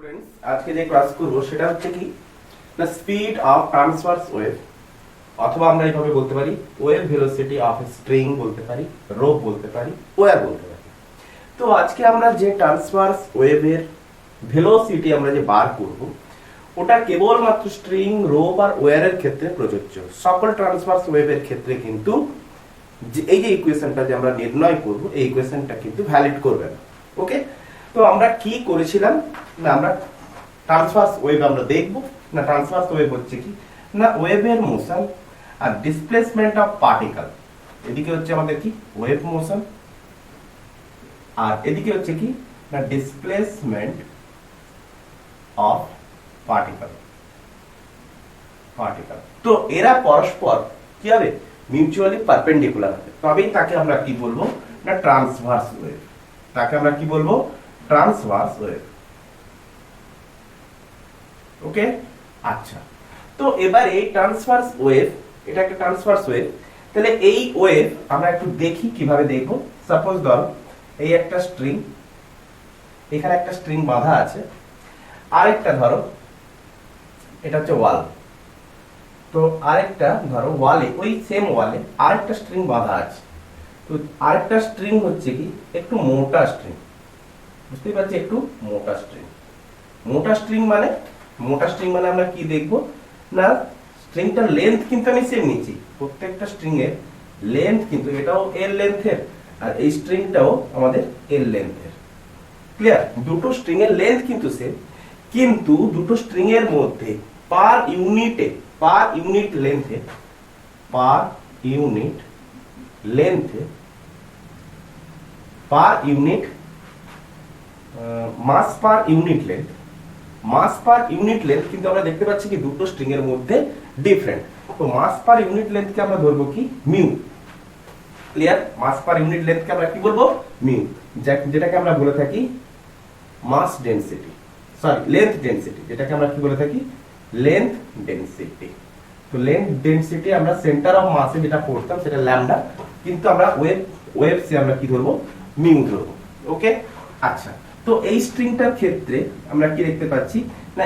Students আজকে যে class করব সেটা হচ্ছে কি না স্পিড অফ ট্রান্সভার্স ওয়েভ, অথবা আমরা এইভাবে বলতে পারি ওয়েভ ভেলোসিটি অফ স্ট্রিং বলতে পারি, রোপ বলতে পারি, ওয়্যার বলতে পারি। তো আজকে আমরা যে ট্রান্সভার্স ওয়েভের ভেলোসিটি আমরা যে বার করব ওটা কেবলমাত্র স্ট্রিং, রোপ আর ওয়্যারের ক্ষেত্রে প্রযোজ্য। সকল ট্রান্সভার্স ওয়েভের ক্ষেত্রে কিন্তু এই যে ইকুয়েশনটা যে আমরা নির্ণয় করব এই ইকুয়েশনটা কিন্তু ভ্যালিড করবে না। ওকে, তো আমরা কি করেছিলাম না আমরা ট্রান্সভার্স ওয়েভ আমরা দেখব না ট্রান্সভার্স ওয়েভ হচ্ছে কি না ওয়েভের মোশন আর ডিসপ্লেসমেন্ট অফ পার্টিকেল। এদিকে হচ্ছে আমাদের কি ওয়েভ মোশন আর এদিকে হচ্ছে কি না ডিসপ্লেসমেন্ট অফ পার্টিকেল। তো এরা পরস্পর কি হবে মিউচুয়ালি পারপেন্ডিকুলার হবে, তবেই তাকে আমরা কি বলবো না ট্রান্সভার্স ওয়েভ। তাকে আমরা কি বলবো ট্রান্সভার্স ওয়েভ। ওকে, আচ্ছা, তো এবার এই ট্রান্সভার্স ওয়েভ, এটা একটা ট্রান্সভার্স ওয়েভ, তাহলে এই ওয়েভ আমরা একটু দেখি কিভাবে দেখবো। সাপোজ ধরো এই একটা স্ট্রিং, এখানে একটা স্ট্রিং বাঁধা আছে, আরেকটা ধরো এটা হচ্ছে ওয়াল, তো আরেকটা ধরো ওয়ালে, ওই সেম ওয়ালে আরেকটা স্ট্রিং বাঁধা আছে। তো আরেকটা স্ট্রিং হচ্ছে কি একটু মোটা স্ট্রিং, বুঝতেই পারছি একটু মোটা স্ট্রিং। মোটা স্ট্রিং মানে আমরা কি দেখবো না স্ট্রিংটার লেন্থ কিন্তু আমি সেম নিচ্ছি, প্রত্যেকটা স্ট্রিং এর লেন্থ কিন্তু এটাও এর লেন্থের আর এই স্ট্রিংটাও আমাদের এর লেন্থের। ক্লিয়ার? দুটো স্ট্রিং এর লেন্থ কিন্তু সেম, কিন্তু দুটো স্ট্রিং এর মধ্যে পার ইউনিট লেন্থে মাস পার ইউনিট লেন্থ কিন্তু আমরা দেখতে পাচ্ছি কি দুটো স্ট্রিং এর মধ্যে ডিফারেন্ট। তো মাস পার ইউনিট লেন্থকে আমরা ধরবো কি মিউ। ক্লিয়ার? মাস পার ইউনিট লেন্থকে আমরা কি বলবো মিউ, যেটাকে আমরা বলে থাকি মাস ডেনসিটি, লেন্থ ডেনসিটি, যেটাকে আমরা কি বলে থাকি লেন্থ ডেনসিটি। তো লেন্থ ডেনসিটি আমরা সেন্টার অফ মাসে যেটা পড়তাম সেটা ল্যামডা, কিন্তু আমরা ওয়েভসে আমরা কি ধরবো মিউ ধরবো। ওকে, আচ্ছা, তো এই স্ট্রিংটার ক্ষেত্রে আমরা কি দেখতে পাচ্ছি না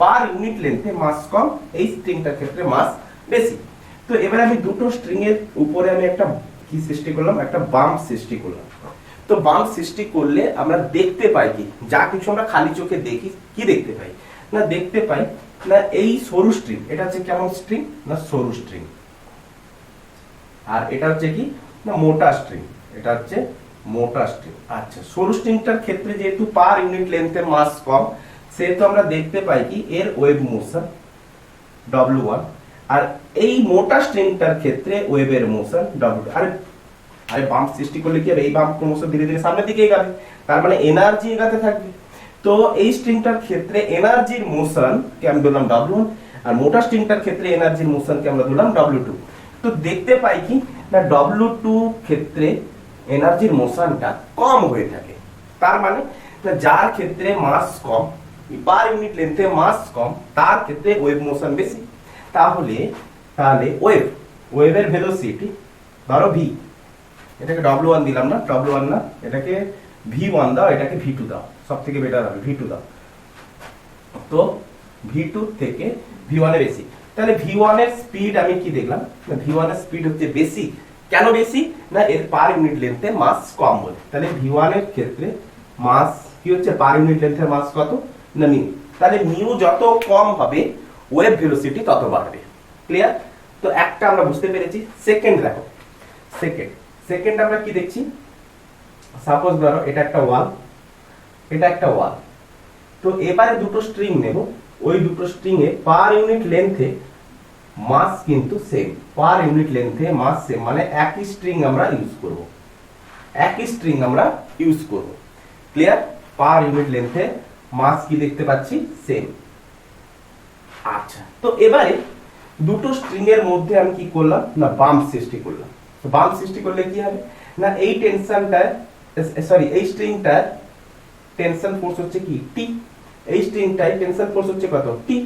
পার ইউনিট লেন্থে মাস কম, এই স্ট্রিংটার ক্ষেত্রে মাস বেশি। তো এবার আমি দুটো স্ট্রিং এর উপরে আমি একটা কি সৃষ্টি করলাম, একটা বাম্প সৃষ্টি করলাম। তো বাম্প সৃষ্টি করলে আমরা দেখতে পাই কি, যা কিছু আমরা খালি চোখে দেখি কি দেখতে পাই না দেখতে পাই না এই সরু স্ট্রিং, এটা হচ্ছে কেমন স্ট্রিং না সরু স্ট্রিং, আর এটা হচ্ছে কি না মোটা স্ট্রিং, এটা হচ্ছে মোটা স্ট্রিং। আচ্ছা, সরু স্ট্রিংটার ক্ষেত্রে যেহেতু পার ইউনিট লেন্থে মাস কম, সেহেতু আমরা দেখতে পাই কি এর ওয়েভ মোশন W1, আর এই মোটা স্ট্রিংটার ক্ষেত্রে ওয়েভের মোশন W2। আরে বাম্প সৃষ্টি করলে কি হবে এই বাম্প ক্রমশ ধীরে ধীরে সামনের দিকে এগাবে, তার মানে এনার্জি এগাতে থাকবে। তো এই স্ট্রিংটার ক্ষেত্রে এনার্জির মোশন কে আমি ধরলাম W1, আর মোটা স্ট্রিংটার ক্ষেত্রে এনার্জির মোশন কে আমরা ধরলাম W2। তো দেখতে পাই কি না W2 ক্ষেত্রে এনার্জির মোশনটা কম হয়ে থাকে, তার মানে যার ক্ষেত্রে মাস কম, পার ইউনিট লেন্থে মাস কম, তার ক্ষেত্রে ওয়েভ মোশন বেশি। তাহলে ওয়েভের ভেলোসিটি ধরো v, এটাকে W1 দিলাম না, W1 না, এটাকে V1 দাও, এটাকে V2 দাও, সবথেকে বেটার হবে V2 দাও। তো V2 থেকে V1 এ বেশি, তাহলে V1 এর স্পিড আমি কি দেখলাম না V1 এর স্পিড হচ্ছে বেশি। কেন বেশি না এর পার ইউনিট লেন্থে মাস কম বলে। তাহলে V1 এর ক্ষেত্রে মাস কি হচ্ছে পার ইউনিট লেন্থের মাস কত না মিউ, তাহলে মিউ যত কম হবে ওয়েভ ভেলোসিটি তত বাড়বে। ক্লিয়ার? তো একটা আমরা বুঝতে পেরেছি। সেকেন্ড দেখো, সেকেন্ড আমরা কি দেখছি, সাপোজ ধরো এটা একটা ওয়াল, তো এবারে দুটো স্ট্রিং নেব, ওই দুটো স্ট্রিং এ পার ইউনিট লেন্থে মাস কিন্তু সেম, পার ইউনিট লেন্থে মাস সেম, মানে একই স্ট্রিং আমরা ইউজ করব। ক্লিয়ার? পার ইউনিট লেন্থে মাস কি দেখতে পাচ্ছি সেম। আচ্ছা, তো এবারে দুটো স্ট্রিং এর মধ্যে আমি কি করলাম না বাম্প সৃষ্টি করলাম। তো বাম্প সৃষ্টি করলে কি হবে না এই স্ট্রিংটার টেনশন ফোর্স হচ্ছে কি টি, এই স্ট্রিংটায় টেনশন ফোর্স হচ্ছে কত টি।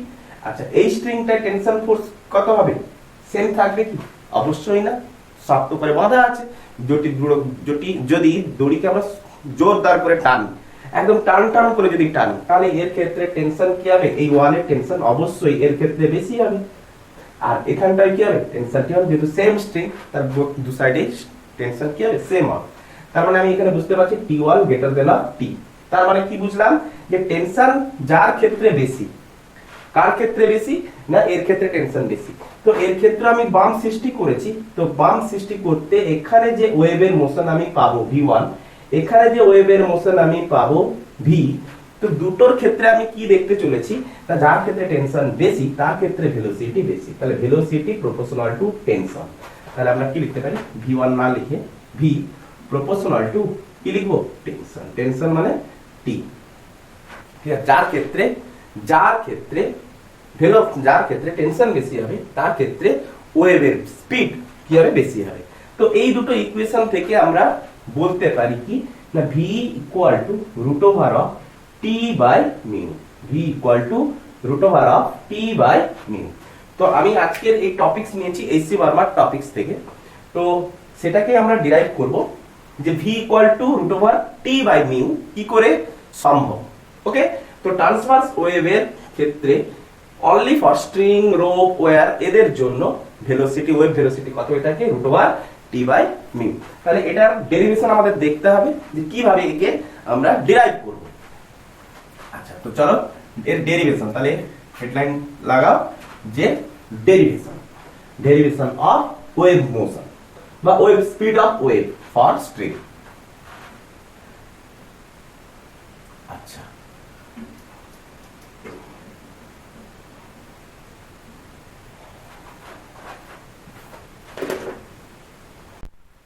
আচ্ছা, এই স্ট্রিংটায় টেনশন ফোর্স কত হবে সেম থাকবে কি? অবশ্যই না, শক্ত করে বাঁধা আছে। যদি দড়িকে আমরা জোরদার করে টানি একদম টান টান করে যদি টানি তাহলে এর ক্ষেত্রে টেনশন কি হবে, এই ওয়ালের টেনশন অবশ্যই এর ক্ষেত্রে বেশি হবে। আর এখানটায় কি হবে, টেনশনটি হবে, যেহেতু সেম স্ট্রিং তার দু সাইডে টেনশন কি হবে, সেম হবে। তার মানে আমি এখানে বুঝতে পারছি T1 গ্রেটার দেন T। তার মানে কি বুঝলাম, যে টেনশন যার ক্ষেত্রে বেশি, কার ক্ষেত্রে বেশি না এর ক্ষেত্রে টেনশন বেশি। তো এর ক্ষেত্রে আমি বাম সৃষ্টি করেছি, তো বাম সৃষ্টি করতে এখানে যে ওয়েভের মোশন আমি পাবো V1, এখানে যে ওয়েভের মোশন আমি পাবো V, তো দুটোর ক্ষেত্রে আমি কি দেখতে চলেছি না যার ক্ষেত্রে টেনশন বেশি তার ক্ষেত্রে ভেলোসিটি বেশি, তাহলে ভেলোসিটি প্রপোর্শনাল টু টেনশন। তাহলে আমরা কি লিখতে পারি, V1 না লিখে V প্রপোর্শনাল টু কি লিখবো, টেনশন। টেনশন মানে T, ঠিক আছে। যার ক্ষেত্রে টেনশন বেশি হবে তার ক্ষেত্রে ওয়েভের স্পিড কি হবে, বেশি হবে। তো এই দুটো ইকুয়েশন থেকে আমরা বলতে পারি কি না V equal to root over of T by mu, V equal to root over of T by mu. তো আমি আজকের এই টপিকস নিয়েছি এইচসি ভার্মার টপিকস থেকে, তো সেটাকে আমরা ডিরাইভ করব যে V equal to root over T by mu কি করে সম্ভব। ওকে, তো ট্রান্সভার্স ওয়েভের ক্ষেত্রে only for string, rope, wire এদের জন্য ভেলোসিটি, ওয়েভ ভেলোসিটি কত হয়ে থাকে, root over T by mu. তাহলে এটার ডেরিভেশন আমাদের দেখতে হবে যে কিভাবে একে আমরা ডিরাইভ করব। আচ্ছা, তো চলো এর ডেরিভেশন, তাহলে হেডলাইন লাগাও যে ডেরিভেশন অফ ওয়েভ মোশন বা wave speed of wave for string. আচ্ছা,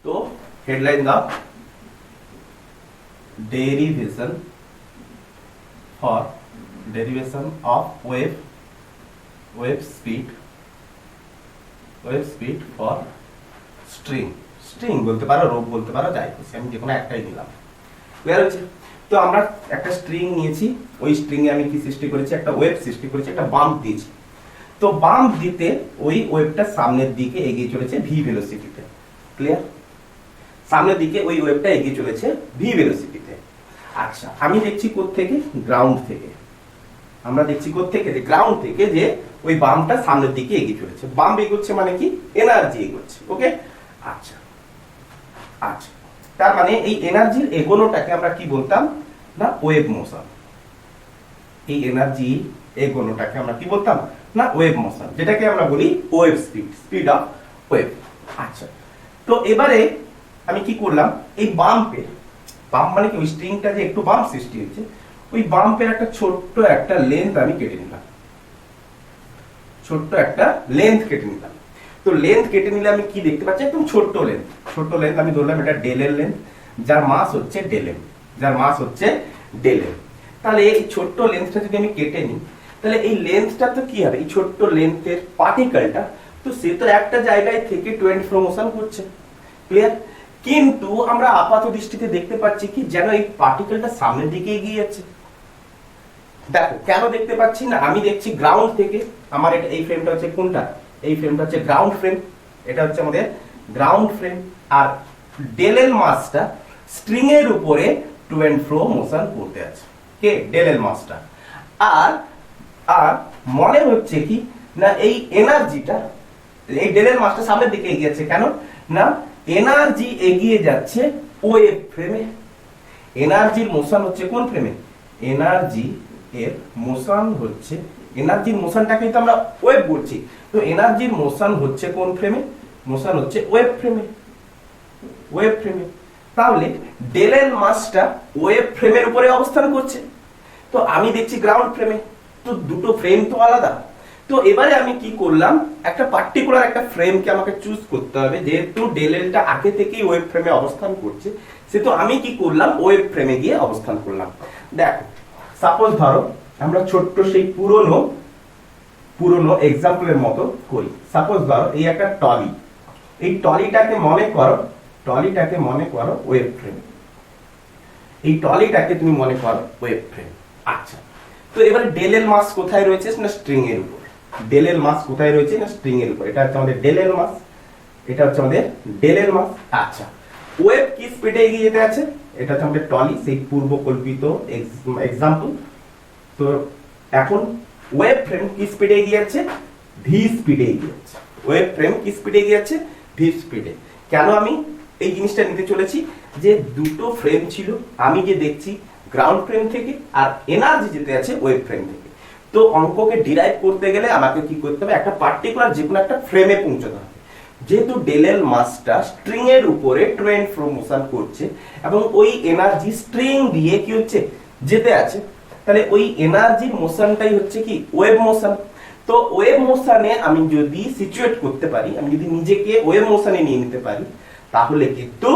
তো হেডলাইন দাও, derivation of wave speed for string বলতে পারো, রোপ বলতে পারো, যাই খুশি, আমি যে কোনো একটাই নিলাম। ক্লিয়ার হচ্ছে? তো আমরা একটা স্ট্রিং নিয়েছি, ওই স্ট্রিং এ আমি কি সৃষ্টি করেছি, একটা ওয়েভ সৃষ্টি করেছি, একটা বাম্প দিয়েছি। তো বাম্প দিতে ওই ওয়েভটা সামনের দিকে এগিয়ে চলেছে ভি ভেলোসিটিতে। ক্লিয়ার? সামনের দিকে ওই ওয়েভটা এগিয়ে চলেছে ভি ভেলোসিটিতে। আচ্ছা, আমি দেখছি কোত্থেকে, গ্রাউন্ড থেকে। আমরা দেখছি কোত্থেকে, গ্রাউন্ড থেকে, যে ওই বাম্পটা সামনের দিকে এগিয়ে চলেছে। বাম্প এগোচ্ছে মানে কি, এনার্জি এগোচ্ছে। ওকে, আচ্ছা আচ্ছা, তার মানে এই এনার্জির এগোনোটাকে আমরা কি বলতাম না ওয়েভ মোশন। এই এনার্জি এগোনোটাকে আমরা কি বলতাম না ওয়েভ মোশন, যেটাকে আমরা বলি ওয়েভ স্পিড অফ ওয়েভ। আচ্ছা, তো এবারে আমি কি করলাম, এই বাম্প মানে কি, ওই স্ট্রিংটা যে একটু বাম্প সৃষ্টি হয়েছে, ওই বাম্পের একটা ছোট্ট একটা লেন্থ আমি কেটে নিলাম, তো লেন্থ কেটে নিলে আমি কি দেখতে পাচ্ছি, একদম ছোট্ট লেন্থ আমি ধরলাম এটা ডেলের লেন্থ, যার মাস হচ্ছে ডেলেম। তাহলে এই ছোট্ট লেন্থটা যদি আমি কেটে নিই, তাহলে এই লেন্থটা তো কি হবে, এই ছোট্ট লেন্থের পার্টিকেলটা তো সে তো একটা জায়গায় থেকে টু এন্ড ফ্রো মোশন করছে। ক্লিয়ার? কিন্তু আমরা আপাত দৃষ্টিতে দেখতে পাচ্ছি কি, যেন এই পার্টিকেলটা সামনের দিকে এগিয়ে যাচ্ছে। দেখো কেন দেখতে পাচ্ছি না, আমি দেখছি গ্রাউন্ড থেকে, আমার এটা এই ফ্রেমটা হচ্ছে কোনটা, এই ফ্রেমটা হচ্ছে গ্রাউন্ড ফ্রেম, এটা হচ্ছে আমাদের গ্রাউন্ড ফ্রেম। আর ডেলের মাসটা স্ট্রিং এর উপরে টু এন্ড ফ্রো মোশন করতে আছে, কে, ডেলের মাসটা। আর মনে হচ্ছে কি না এই এনার্জিটা, এই ডেলের মাসটা সামনের দিকে এগিয়ে যাচ্ছে, কেন না এনার্জি এগিয়ে যাচ্ছে ওয়েভ ফ্রেমে। এনার্জির মোশন হচ্ছে কোন ফ্রেমে, এনার্জি এর মোশন হচ্ছে, এনার্জির মোশনটাকে তো আমরা ওয়েভ বলছি, তো এনার্জির মোশন হচ্ছে কোন ফ্রেমে, মোশন হচ্ছে ওয়েভ ফ্রেমে। তাহলে ডেলের মাসটা ওয়েভ ফ্রেমের উপরে অবস্থান করছে, তো আমি দেখছি গ্রাউন্ড ফ্রেমে, তো দুটো ফ্রেম তো আলাদা। তো এবারে আমি কি করলাম, একটা পার্টিকুলার একটা ফ্রেমকে আমাকে চুজ করতে হবে, যেহেতু ডেলেলটা আগে থেকেই ওয়েভ ফ্রেমে অবস্থান করছে, সেহেতু আমি কি করলাম, ওয়েভ ফ্রেমে গিয়ে অবস্থান করলাম। দেখো সাপোজ ধরো আমরা ছোট্ট সেই পুরনো এক্সাম্পলের মতো করি। সাপোজ ধরো এই একটা টলি, এই টলিটাকে মনে করো ওয়েভ ফ্রেম, এই টলিটাকে তুমি মনে করো ওয়েভ ফ্রেম। আচ্ছা, তো এবারে ডেলের মাস কোথায় রয়েছে না স্ট্রিং এর উপর, এটা হচ্ছে আমাদের ডেলের মাস, আচ্ছা, ওয়েভ কি স্পিডে এগিয়ে যেতে আছে, এটা হচ্ছে আমাদের টলি, সেই পূর্বকল্পিত এক্সাম্পল। তো এখন ওয়েভ ফ্রেম কি স্পিডে এগিয়ে যাচ্ছে? ভি স্পিডে এগিয়ে যাচ্ছে। ওয়েভ ফ্রেম কি স্পিডে এগিয়ে যাচ্ছে? ভি স্পিডে। কেন আমি এই জিনিসটা নিতে চলেছি? যে দুটো ফ্রেম ছিল, আমি যে দেখছি গ্রাউন্ড ফ্রেম থেকে, আর এনার্জি যেতে আছে ওয়েভ ফ্রেম থেকে। তো অঙ্ককে ডিরাইভ করতে গেলে আমাকে কি করতে হবে? একটা পার্টিকুলার যে কোনো একটা ফ্রেমে পৌঁছাতে হবে। যেহেতু ডেল এল মাসটা স্ট্রিং এর উপরে টু এন্ড ফ্রো মোশন করছে এবং ওই এনার্জি স্ট্রিং দিয়ে কি হচ্ছে? যেতে আছে, তাহলে ওই এনার্জির মোশনটাই হচ্ছে কি? Wave motion. তো ওয়েভ মোশনে আমি যদি সিচুয়েট করতে পারি, আমি যদি নিজেকে ওয়েভ মোশনে নিয়ে নিতে পারি, তাহলে কিন্তু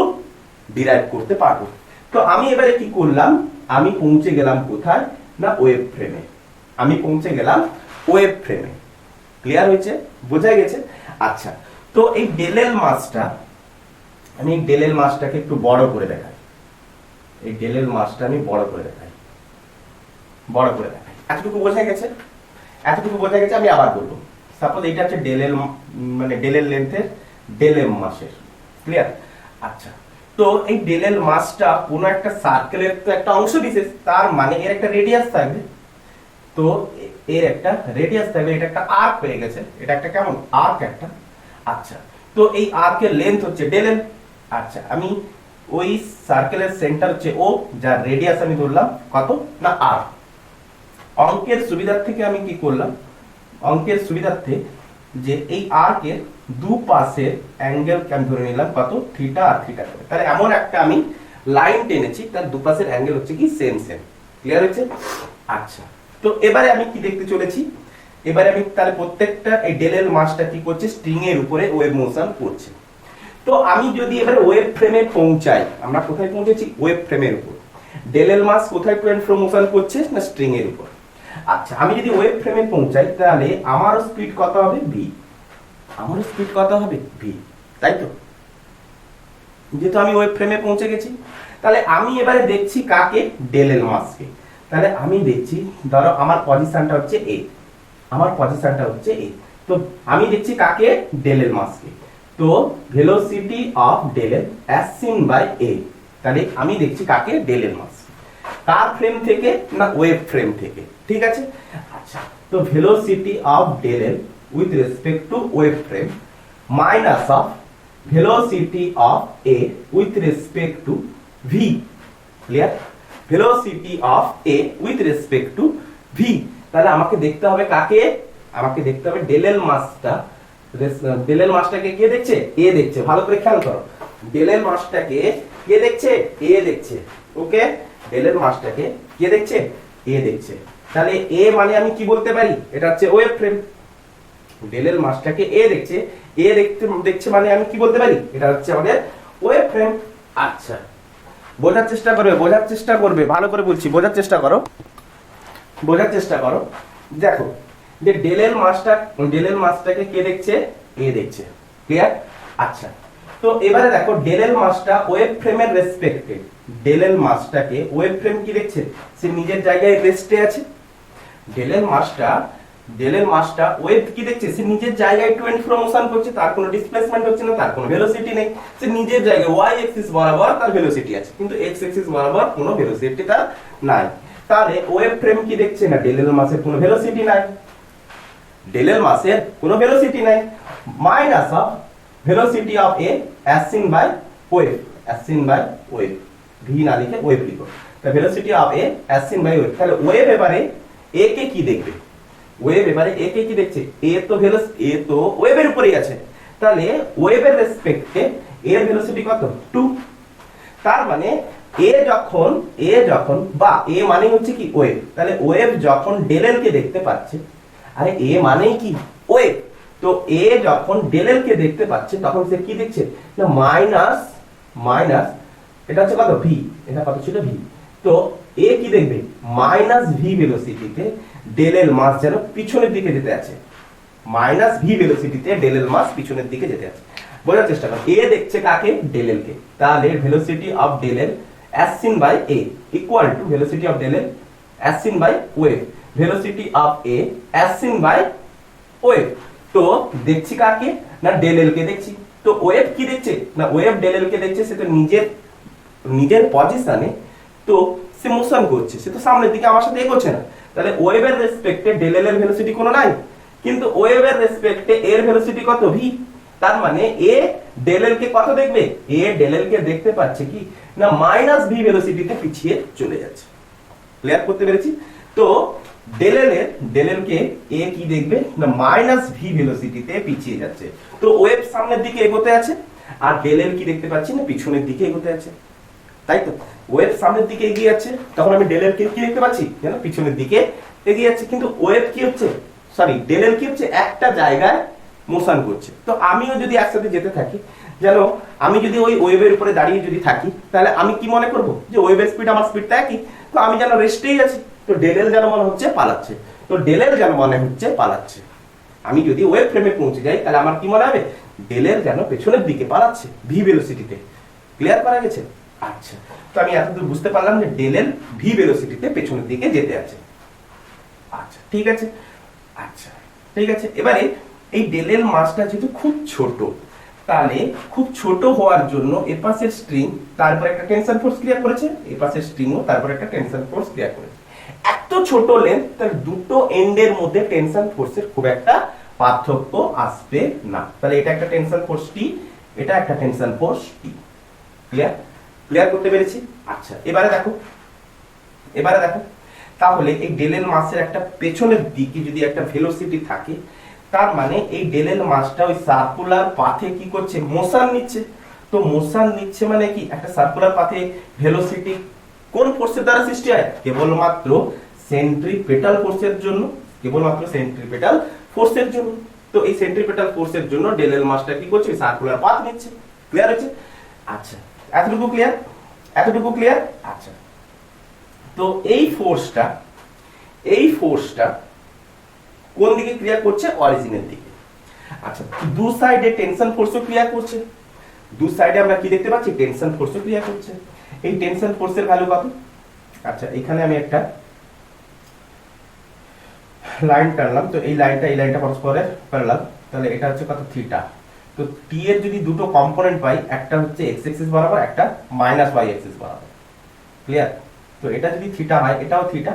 ডিরাইভ করতে পারবো। তো আমি এবারে কি করলাম? আমি পৌঁছে গেলাম কোথায়? না ওয়েভ ফ্রেমে। আমি পৌঁছে গেলাম ওয়েভ ফ্রেমে। ক্লিয়ার হয়েছে? বোঝা গেছে? আচ্ছা, তো এই ডেল এল মাসটা, আমি ডেল এল মাসটাকে একটু বড় করে দেখাই। এই ডেল এল মাসটা আমি বড় করে দেখাই। এতটুকু বোঝা গেছে? এতটুকু বোঝা গেছে। আমি আবার বলবো, সাপোজ এটা হচ্ছে ডেল এল, মানে ডেল এল লেন্থের ডেল এম মাসের। ক্লিয়ার? আচ্ছা, তো এই ডেল এল মাসটা কোন একটা সার্কেলের তো একটা অংশ বিশেষ, তার মানে এর একটা রেডিয়াস থাকবে। তো এর একটা রেডিয়াস থাকবে, এটা একটা আর্ক হয়ে গেছে। এটা একটা কেমন আর্ক একটা। আচ্ছা, তো এই আর্কের লেন্থ হচ্ছে ডেল এল। আচ্ছা, আমি ওই সার্কেলের সেন্টার হচ্ছে ও, যার রেডিয়াস আমি ধরলাম কত? না আর। অঙ্কের সুবিধার্থে আমি কি করলাম? অঙ্কের সুবিধার্থে যে এই আর্কের দুপাশের অ্যাঙ্গেল আমি ধরে নিলাম কত? থিটা আর থিটা করে। তাহলে এমন একটা আমি লাইন টেনেছি, তার দুপাশের অ্যাঙ্গেল হচ্ছে কি? Same same. ক্লিয়ার হয়েছে? আচ্ছা, তো এবারে আমি কি দেখতে চলেছি? এবারে আমি তাহলে প্রত্যেকটা এই ডেল এল মাসটা কি করছে? স্ট্রিং এর উপরে ওয়েভ মোশন করছে। তো আমি যদি এবারে ওয়েভ ফ্রেমে পৌঁছাই, আমরা কোথায় পৌঁছেছি? ওয়েভ ফ্রেমের উপর। ডেল এল মাস কোথায় টু এন্ড ফ্রো মোশন করছে? না স্ট্রিং এর উপর। আচ্ছা, আমি যদি ওয়েভ ফ্রেমে পৌঁছাই, তাহলে আমারও স্পিড কত হবে? ভি। আমারও স্পিড কত হবে? ভি। তাই তো? যেহেতু আমি ওয়েভ ফ্রেমে পৌঁছে গেছি, তাহলে আমি এবারে দেখছি কাকে? ডেল এল মাসকে। তাহলে আমি দেখছি, ধরো আমার পজিশনটা হচ্ছে এ, আমার পজিশনটা হচ্ছে এ। তো আমি দেখছি কাকে? ডেল এল মাসকে। তো velocity of del L as seen by a. তাহলে আমি দেখছি কাকে? ডেল এল মাস। কার ফ্রেম থেকে? না ওয়েভ ফ্রেম থেকে। ঠিক আছে? আচ্ছা, তো velocity of del L with respect to wave frame minus of velocity of A with respect to V. Clear? Velocity of A with respect to V. তাহলে আমাকে দেখতে হবে কাকে? আমাকে দেখতে হবে ডেল এল মাসটা। ডেল এল মাসটাকে কে দেখছে? এ দেখছে। ভালো করে খেয়াল করো, ডেল এল মাসটাকে কে দেখছে? এ দেখছে। ওকে, ডেল এল মাসটাকে কে দেখছে? এ দেখছে। তাহলে এ মানে আমি কি বলতে পারি? এটা হচ্ছে ওয়েভ ফ্রেম। ডেল এল মাসটাকে এ দেখছে, এ দেখছে মানে আমি কি বলতে পারি? এটা হচ্ছে আমাদের ওয়েভ ফ্রেম। আচ্ছা, বোঝার চেষ্টা করবে, বোঝার চেষ্টা করবে, ভালো করে বলছি, বোঝার চেষ্টা করো, বোঝার চেষ্টা করো। দেখো যে ডেল এল মাসটাকে কে দেখছে? এ দেখছে। ক্লিয়ার? আচ্ছা, তো এবারে দেখো ডেল এল মাসটা ওয়েভ ফ্রেমের রেসপেক্টে, ডেল এল মাসটাকে ওয়েভ ফ্রেম কি দেখছে? সে নিজের জায়গায় রেস্টে আছে। ডেল এল মাসটা ওয়েভ কি দেখছে? সে নিজের জায়গায় টু এন্ড ফ্রো মোশন করছে, তার কোনো ডিসপ্লেসমেন্ট হচ্ছে না, তার কোনো ভেলোসিটি নেই। সে নিজের জায়গায় ওয়াই এক্সিস বরাবর তার ভেলোসিটি আছে, কিন্তু এক্স এক্সিস বরাবর কোনো ভেলোসিটি তার নাই। তাহলে ওয়েভ ফ্রেম কি দেখছে? না ডেল এল মাসের কোনো ভেলোসিটি নাই। ডেল এল মাসের কোনো ভেলোসিটি নাই। Minus of velocity of A as seen by wave, as seen by wave. V না লিখে ওয়েভ লিখো। তাহলে velocity of A as seen by wave. তাহলে ওয়েভ এবারে এ কে কি দেখবে? ওয়েভ এবারে এ কে কি দেখছে? এ তো ওয়েভের উপরেই আছে। তাহলে ওয়েভের রেসপেক্টে এর ভেলোসিটি কত? 2। তার মানে এ যখন বা এ মানে হচ্ছে কি? ওয়েভ। তাহলে ওয়েভ যখন ডেল এল কে দেখতে পাচ্ছে, আরে এ মানেই কি? ওয়েভ। তো এ যখন ডেল এল কে দেখতে পাচ্ছে, তখন সে কি দেখছে? না মাইনাস এটা হচ্ছে কত? ভি। এটা কত ছিল? ভি। তো এ কি দেখবে? মাইনাস ভি ভেলোসিটিতে ডেল এল মাস যেন পিছনের দিকে যেতে আছে। মাইনাস ভি ভেলোসিটিতে ডেল এল মাস পিছনের দিকে যেতে আছে। বোঝার চেষ্টা করো, এ দেখছে কাকে? ডেল এল কে। তাহলে velocity of del L as seen by A equal to velocity of del L as seen by wave. Velocity of A as seen by wave. তো দেখছি কাকে? না ডেল এল কে দেখছি। তো ওয়েভ কি দেখছে? না ওয়েভ ডেল এল কে দেখছে, সে তো নিজের নিজের পজিশনে, তো সে মোশন করছে, সে তো সামনের দিকে আমার সাথে এগোচ্ছে না, তাহলে ওয়েভের রেসপেক্টে ডেল এল এর ভেলোসিটি কোনো নাই, কিন্তু ওয়েভের রেসপেক্টে এর ভেলোসিটি কত ভি, তার মানে এ ডেল এল কে কত দেখবে, এ ডেল এল কে দেখতে পাচ্ছে কি না মাইনাস ভি ভেলোসিটিতে পিছিয়ে চলে যাচ্ছে। ক্লিয়ার করতে পেরেছি? তো ডেল এল কে এ কি দেখবে না মাইনাস ভি ভেলোসিটিতে পিছিয়ে যাচ্ছে, তো ওয়েভ সামনের দিকে এগোতে আছে, আর ডেল এল কি দেখতে পাচ্ছি না পিছনের দিকে এগোতে আছে, তাই তো ওয়েভ সামনের দিকে এগিয়ে যাচ্ছে, তখন আমি ডেল এল কে কি দেখতে পাচ্ছি জানো পিছনের দিকে এগিয়ে যাচ্ছে, কিন্তু ওয়েভ কি হচ্ছে সরি ডেল এল কি হচ্ছে একটা জায়গায় মোশন করছে। তো আমিও যদি একসাথে যেতে থাকি, জানো আমি যদি ওই ওয়েভের উপরে দাঁড়িয়ে যদি থাকি, তাহলে আমি কি মনে করব যে ওয়েভের স্পিড আমার স্পিডটা একই, তো আমি যেন রেস্টেই আছি, তো ডেল এল যেন মনে হচ্ছে পালাচ্ছে, তো ডেল এল যেন মনে হচ্ছে পালাচ্ছে। আমি যদি ওয়েভ ফ্রেমে পৌঁছে যাই, তাহলে আমার কি মনে হবে ডেল এল যেন পেছনের দিকে পালাচ্ছে ভি ভেলোসিটিতে। ক্লিয়ার করা গেছে? আচ্ছা, তো আমি এতদূর বুঝতে পারলাম যে ডেল এল ভি ভেলোসিটিতে পেছনের দিকে যেতে আছে। আচ্ছা ঠিক আছে, আচ্ছা ঠিক আছে। এবারে এই ডেল এল মাসটা যেহেতু খুব ছোট, তাহলে খুব ছোট হওয়ার জন্য এপাশের স্ট্রিং তারপর একটা টেনশন ফোর্স ক্রিয়া করেছে, এপাশের স্ট্রিংও তারপর একটা টেনশন ফোর্স ক্রিয়া করেছে। এত ছোট লেন্থ, তার দুটো এন্ডের মধ্যে টেনশন ফোর্সের খুব একটা পার্থক্য আসবে না, তাহলে এটা একটা টেনশন ফোর্স টি, এটা একটা টেনশন ফোর্স টি। ক্লিয়ার? ক্লিয়ার করতে পেরেছি? আচ্ছা এবারে দেখো, তাহলে এই ডেল এল মাসের একটা পেছনের দিকে যদি একটা ভেলোসিটি থাকে, তার মানে এই ডেল এল মাসটা ওই সার্কুলার পাথে কি করছে মোশন নিচ্ছে, তো মোশন নিচ্ছে মানে কি একটা সার্কুলার পাথে ভেলোসিটি কোন ফোর্সের দ্বারা সৃষ্টি হয়, কেবলমাত্র সেন্ট্রিপেটাল ফোর্সের জন্য, কেবলমাত্র সেন্ট্রিপেটাল ফোর্সের জন্য। তো এই সেন্ট্রিপেটাল ফোর্সের জন্য ডেল এল মাসটা কি করছে সার্কুলার পাথ নিচ্ছে। ক্লিয়ার হচ্ছে? আচ্ছা এতটুকু ক্লিয়ার? এতটুকু ক্লিয়ার? আচ্ছা, তো এই ফোর্সটা কোন দিকে ক্রিয়া করছে, অরিজিনের দিকে। আচ্ছা দু সাইডে টেনশন ফোর্সও ক্রিয়া করছে, দু সাইডে আমরা কি দেখতে পাচ্ছি টেনশন ফোর্সও ক্রিয়া করছে। এই টেনশন ফোর্সের ভ্যালু কত? আচ্ছা এখানে আমি একটা লাইন টানলাম, তো এই লাইনটা পরস্পরের প্যারালাল, তাহলে এটা হচ্ছে কত থিটা। তো টি এর যদি দুটো কম্পোনেন্ট পাই, একটা হচ্ছে এক্স এক্সিস বরাবর, একটা মাইনাস ওয়াই এক্সিস বরাবর। ক্লিয়ার? তো এটা যদি থিটা হয়, এটাও থিটা,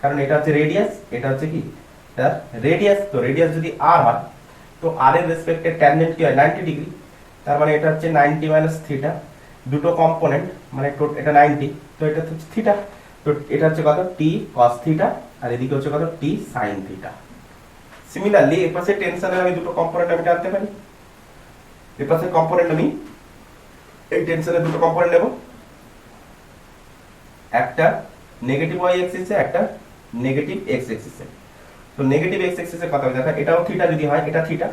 কারণ এটা হচ্ছে রেডিয়াস, এটা হচ্ছে কি তার রেডিয়াস। তো রেডিয়াস যদি আর হয়, তো আর এর রেসপেক্টে ট্যানজেন্ট কি হয় 90 ডিগ্রি, তার মানে এটা হচ্ছে 90 মাইনাস থিটা, দুটো কম্পোনেন্ট মানে এটা 90, তো এটা হচ্ছে থিটা। তো এটা হচ্ছে কত টি cos থিটা, আর এদিকে হচ্ছে কত টি sin থিটা। সিমিলারলি এর পাশে টেনশনের আমি দুটো কম্পোনেন্ট আমি টানতে পারি, এর পাশে কম্পোনেন্ট আমি এই টেনশনের দুটো কম্পোনেন্ট নেব, একটা নেগেটিভ ওয়াই এক্সিসে, একটা নেগেটিভ এক্স এক্সিসে। তো নেগেটিভ এক্স এক্সিসে কত হবে দেখো, এটাও থিটা যদি হয়, এটা থিটা।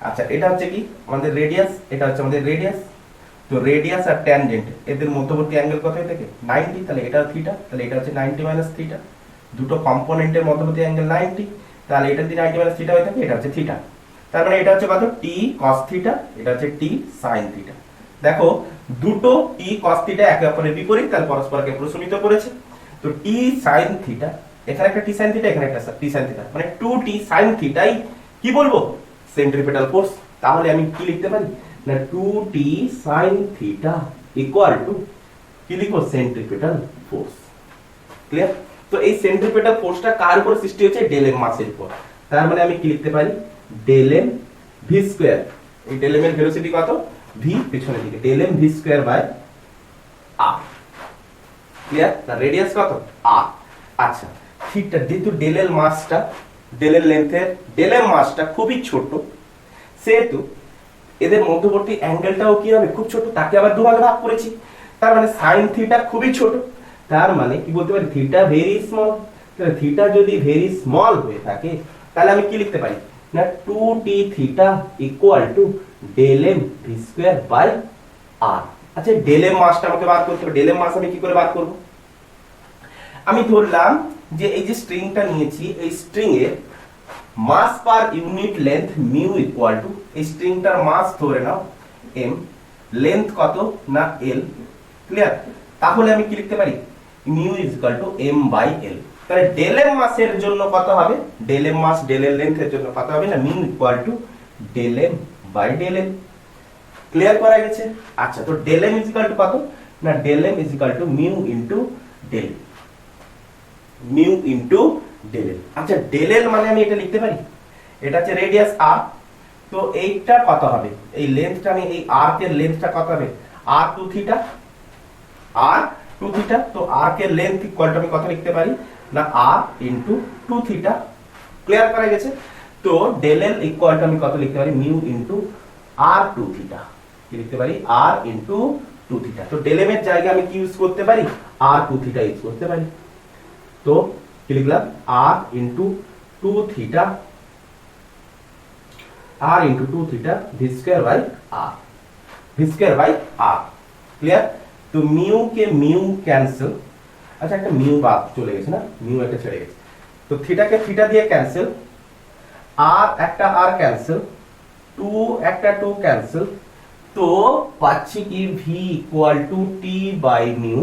আচ্ছা এটা হচ্ছে কি আমাদের রেডিয়াস, এটা হচ্ছে আমাদের রেডিয়াস। তো রেডিয়াস আর ট্যানজেন্ট এদের মধ্যবর্তী অ্যাঙ্গেল কত হয়ে থাকে 90, তাহলে এটা থিটা, তাহলে এটা হচ্ছে 90 মাইনাস থিটা। দুটো কম্পোনেন্টের মধ্যবর্তী অ্যাঙ্গেল 90, তাহলে এটা যদি 90 মাইনাস থিটা হয়ে থাকে, এটা হচ্ছে থিটা। তার মানে এটা হচ্ছে কত টি cos থিটা, এটা হচ্ছে টি sin থিটা। দেখো দুটো টি cos থিটা একে অপরের বিপরীত, তাহলে পরস্পরকে প্রশমিত করেছে। তো টি sin থিটা, এখানে একটা টি sin থিটা, এখানে একটা টি sin থিটা, মানে 2t sin থিটাই কি বলবো সেন্ট্রিপেটাল ফোর্স। তাহলে আমি কি লিখতে পারি না 2t sin theta equal two কি লিখবো সেন্ট্রিপেটাল ফোর্স। ক্লিয়ার? তো এই সেন্ট্রিপেটাল ফোর্সটা কার উপর সৃষ্টি হচ্ছে ডেল এম মাসের উপর, তার মানে আমি কি লিখতে পারি ডেল এম ভি স্কয়ার, এই ডেল এম এর ভেলোসিটি কত ভি পেছনের দিকে, del M V square by R. Clear? তার রেডিয়াস কত আর। আচ্ছা থিটা, যেহেতু ডেল এল মাসটা ডেল এল লেন্থের ডেল এম মাসটা খুবই ছোট, সেহেতু এদের মধ্যবর্তী অ্যাঙ্গেলটাও কি হবে খুব ছোট, তাকে আবার দুভাগে ভাগ করেছি, তার মানে sin থিটা খুবই ছোট, তার মানে কি বলতে পারি থিটা ভেরি স্মল। তাহলে থিটা যদি ভেরি স্মল হয়ে থাকে, তাহলে আমি কি লিখতে পারি না 2t theta equal to del M V square by r. আচ্ছা ডেল এম মাসটা আমাকে বার করতে হবে, ডেল এম মাস আমি কি করে বার করব, আমি ধরলাম যে এই যে স্ট্রিংটা নিয়েছি, এই স্ট্রিং এর mass per unit length mu equal to, এই স্ট্রিংটার মাস ধরে নাও m, লেন্থ কত না l। ক্লিয়ার? তাহলে আমি কি লিখতে পারি mu is equal to m by l। তাহলে ডেল এম মাসের জন্য কত হবে, del M mass del L লেন্থের জন্য কত হবে না mu equal to del M by del L. Clear করা গেছে? আচ্ছা তো del M is equal to কত না del M is equal to mu into del mu into del L. আচ্ছা ডেল এল মানে আমি এটা লিখতে পারি, এটা হচ্ছে রেডিয়াস আর, তো এইটা কত হবে, এই লেন্থটা আমি এই আর এর লেন্থটা কত হবে, আর টু থিটা, আর টু থিটা। তো আর কে লেন্থ ইকুয়াল টু আমি কত লিখতে পারি না আর ইনটু টু থিটা। ক্লিয়ার করা গেছে? তো ডেল এল ইকুয়াল টু আমি কত লিখতে পারি, মিউ ইনটু আর টু থিটা, কি লিখতে পারি আর ইনটু টু থিটা। তো ডেল এম এর জায়গায় আমি কি ইউজ করতে পারি, আর টু থিটা ইউজ করতে পারি। তো কি লিখলাম r into two theta, r into two theta v square by r, v square by R. Clear? তো মিউ কে মিউ ক্যান্সেল, আচ্ছা একটা মিউ বাদ চলে গেছে না, মিউ একটা ছেড়ে গেছে, তো থিটাকে থিটা দিয়ে ক্যান্সেল, আর একটা আর ক্যান্সেল, টু একটা টু ক্যান্সেল, তো পাচ্ছি কি V equal to T by mu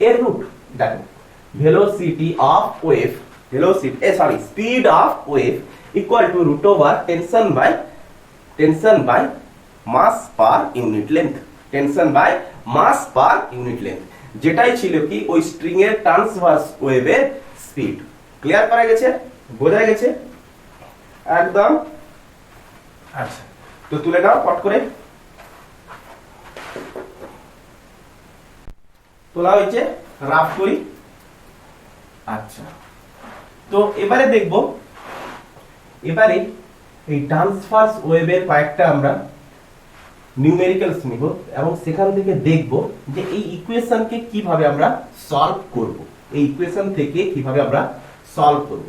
এর রুট। দেখো velocity of wave, velocity sorry speed of wave equal to root over tension by mass per unit length, tension by mass per unit length, যেটাই ছিল কি ওই string এর transverse ওয়েভের speed. Clear করা গেছে, বোঝা গেছে একদম? আচ্ছা তো তুলে নাও পট করে, তোলা হয়েছে, রাফ করি। আচ্ছা তো এবারে দেখব, এবারে এই ট্রান্সভার্স ওয়েভের কয়েকটা আমরা নিউমেরিক্যালস নিব এবং সেখান থেকে দেখব যে এই ইকুয়েশনকে কিভাবে আমরা সলভ করব, এই ইকুয়েশন থেকে কিভাবে আমরা সলভ করব।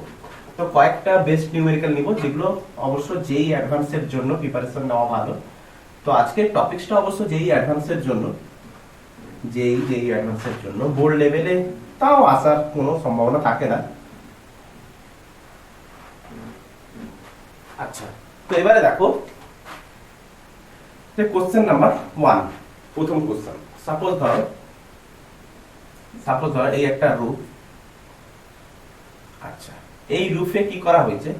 তো কয়েকটা বেস্ট নিউমেরিক্যাল নিব যেগুলো অবশ্য যেই অ্যাডভান্সের জন্য প্রিপারেশন নেওয়া ভালো। তো আজকের টপিকসটা অবশ্য যেই অ্যাডভান্সের জন্য, যেই অ্যাডভান্সের জন্য, বোর্ড লেভেলে তাও আসার কোনো সম্ভাবনা থাকে না। আচ্ছা তো এবারে দেখো কোশ্চেন নাম্বার 1, প্রথম কোশ্চেন। সাপোজ ধরো এই একটা রুফ, আচ্ছা এই রুফে কি করা হয়েছে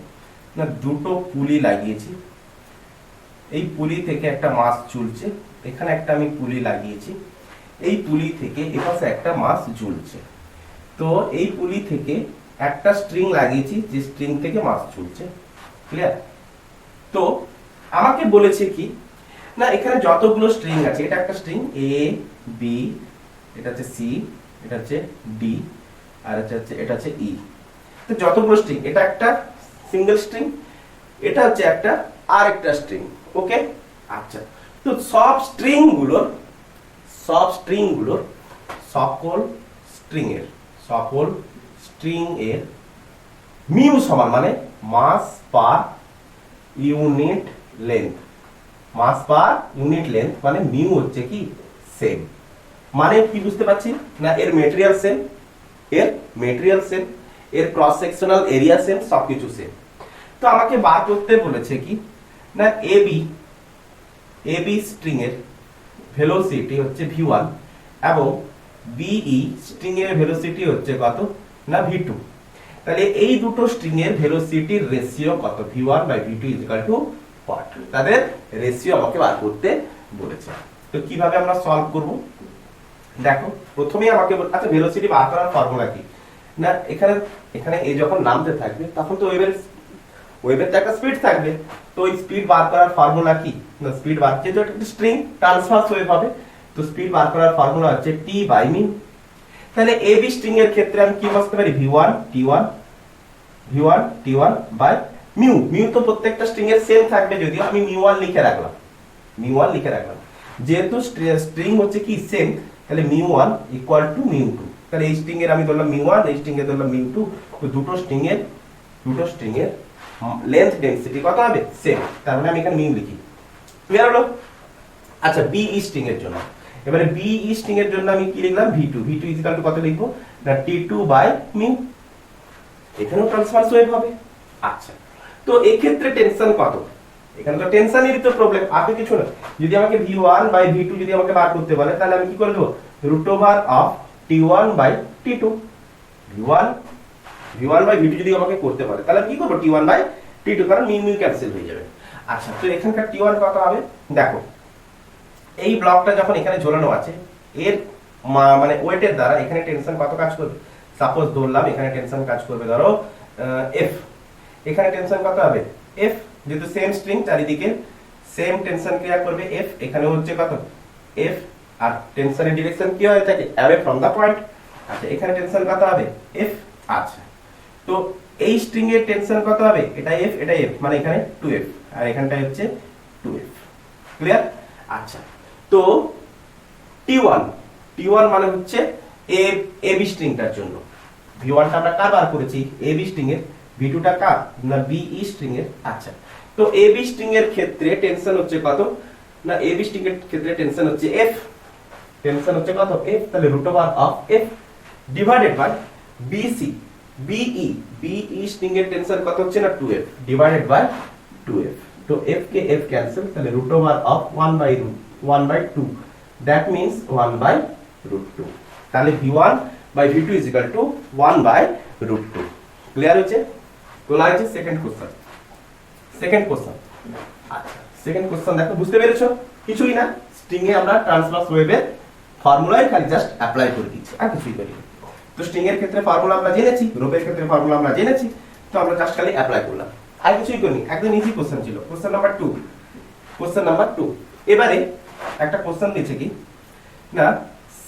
না দুটো পুলি লাগিয়েছি, এই পুলি থেকে একটা মাছ ঝুলছে, এখানে একটা আমি পুলি লাগিয়েছি, এই পুলি থেকে এপাশে একটা মাছ ঝুলছে, তো এই পুলি থেকে একটা স্ট্রিং লাগিয়েছি যে স্ট্রিং থেকে মাছ ঝুলছে। ক্লিয়ার? তো আমাকে বলেছে কি না এখানে যতগুলো স্ট্রিং আছে, এটা একটা স্ট্রিং এ বি, এটা হচ্ছে সি, এটা হচ্ছে ডি, আর এটা হচ্ছে ই। তো যতগুলো স্ট্রিং, এটা একটা সিঙ্গেল স্ট্রিং, এটা হচ্ছে একটা আর একটা স্ট্রিং। ওকে আচ্ছা তো সকল স্ট্রিং এর মিউ সমান মানে মাস per unit length, mass per unit length মানে মিউ হচ্ছে কি সেম। মানে কি বুঝতে পারছি না এর মেটেরিয়াল সেম, এর ক্রস সেকশনাল এরিয়া সেম, সবকিছু সেম। তো আমাকে বার করতে বলেছে কি না এবি স্ট্রিং এর ভেলোসিটি হচ্ছে v1 এবং বিই স্ট্রিং এর ভেলোসিটি হচ্ছে কত না v2। তাহলে এই দুটো স্ট্রিং এর ভেলোসিটির রেশিও কত, v1 বাই v2 what, তাদের রেশিও আমাকে বার করতে বলেছে। তো কিভাবে আমরা সলভ করব, দেখো প্রথমেই আমাকে আচ্ছা ভেলোসিটি বার করার ফর্মুলা কি না এখানে এ যখন নামতে থাকবে তখন তো ওয়েভের তো একটা স্পিড থাকবে, তো ওই স্পিড বার করার ফর্মুলা কি না স্পিড বার, যেহেতু একটা স্ট্রিং ট্রান্সভার্স ওয়েভ হবে তো স্পিড বার করার ফর্মুলা হচ্ছে t বাই মিউ। তাহলে এবি স্ট্রিং এর ক্ষেত্রে আমি কি বলতে পারি v1 t1 by mu. Mu তো প্রত্যেকটা স্ট্রিং এর সেম থাকবে, যদিও আমি মিউ1 লিখে রাখলাম, যেহেতু স্ট্রিং হচ্ছে কি সেম, তাহলে মিউ1 ইকুয়াল টু মিউ2। তাহলে এই স্ট্রিং এর আমি ধরলাম মিউ1, এই স্ট্রিং এর ধরলাম মিউ2, তো দুটো স্ট্রিং এর লেন্থ ডেনসিটি কত হবে সেম, তার মানে আমি এখানে মিউ লিখি। ক্লিয়ার হলো? আচ্ছা বিই স্ট্রিং এর জন্য, এবারে বিই স্ট্রিং এর জন্য আমি কি লিখলাম v2 ইকুয়াল টু কত লিখবো না t2 বাই মিউ, এখানেও ট্রান্সভার্স ওয়েভ হবে। আচ্ছা তো এই ক্ষেত্রে টেনশন কত, এখানে তো টেনশনেরই তো প্রবলেম, আর কিছু না। যদি আমাকে v1 বাই v2 যদি আমাকে বার করতে বলে তাহলে আমি কি করে দেব root over of t1 by t2। v1 by v2 যদি আমাকে করতে বলে তাহলে আমি কি করব t1 বাই t2, কারণ মিউ মিউ ক্যান্সেল হয়ে যাবে। আচ্ছা তো এখানকার t1 কত হবে, দেখো এই ব্লকটা যখন এখানে ঝোলানো আছে এর মানে ওয়েটের দ্বারা এখানে টেনশন কত কাজ করবে, সাপোজ ধরলাম এখানে টেনশন কাজ করবে ধরো এফ, এখানে টেনশন কত হবে এফ, যেহেতু সেম স্ট্রিং চারিদিকে সেম টেনশন ক্রিয়া করবে এফ, এখানে হচ্ছে কত এফ, আর টেনশনের ডিরেকশন কি হয় থাকে অ্যাওয়ে ফ্রম দা পয়েন্ট। আচ্ছা এখানে টেনশন কত হবে এফ। আচ্ছা তো এই স্ট্রিং এর টেনশন কত হবে, এটা এফ এটা এফ, মানে এখানে 2f আর এখানটায় হচ্ছে 2f। ক্লিয়ার? আচ্ছা তো T1 T1 মানে হচ্ছে এ বি স্ট্রিংটার জন্য, V1 টা আমরা কার বার করেছি এ বি স্ট্রিং এর, V2 টা কার না বি ই স্ট্রিং এর। আচ্ছা তো এ বি স্ট্রিং এর ক্ষেত্রে টেনশন হচ্ছে কত না এ বি স্ট্রিং এর ক্ষেত্রে টেনশন হচ্ছে f, টেনশন হচ্ছে কত f, তাহলে √f ডিভাইডেড বাই বিসি বিই বিই স্ট্রিং এর টেনশন কত হচ্ছে না 2f ডিভাইডেড বাই 2f। তো f কে f ক্যান্সেল, তাহলে √1/2 that means 1/√2, তাহলে v1 by v2 is equal to 1/√2। Clear হচ্ছে? তোলা হচ্ছে সেকেন্ড কোশ্চেন। আচ্ছা সেকেন্ড কোশ্চেন দেখো, বুঝতে পেরেছো? কিছুই না, স্ট্রিং এ আমরা ট্রান্সভার্স ওয়েভের ফর্মুলাই খালি জাস্ট অ্যাপ্লাই করে দিচ্ছি, আর কিছুই করি না। তো স্ট্রিং এর ক্ষেত্রে ফর্মুলা আমরা জেনেছি, রোপের ক্ষেত্রে ফর্মুলা আমরা জেনেছি, তো আমরা জাস্ট খালি অ্যাপ্লাই করলাম, আর কিছুই করিনি। একদম ইজি কোশ্চেন ছিল। কোশ্চেন নাম্বার 2 এবারে একটা কোশ্চেন দিয়েছে কি না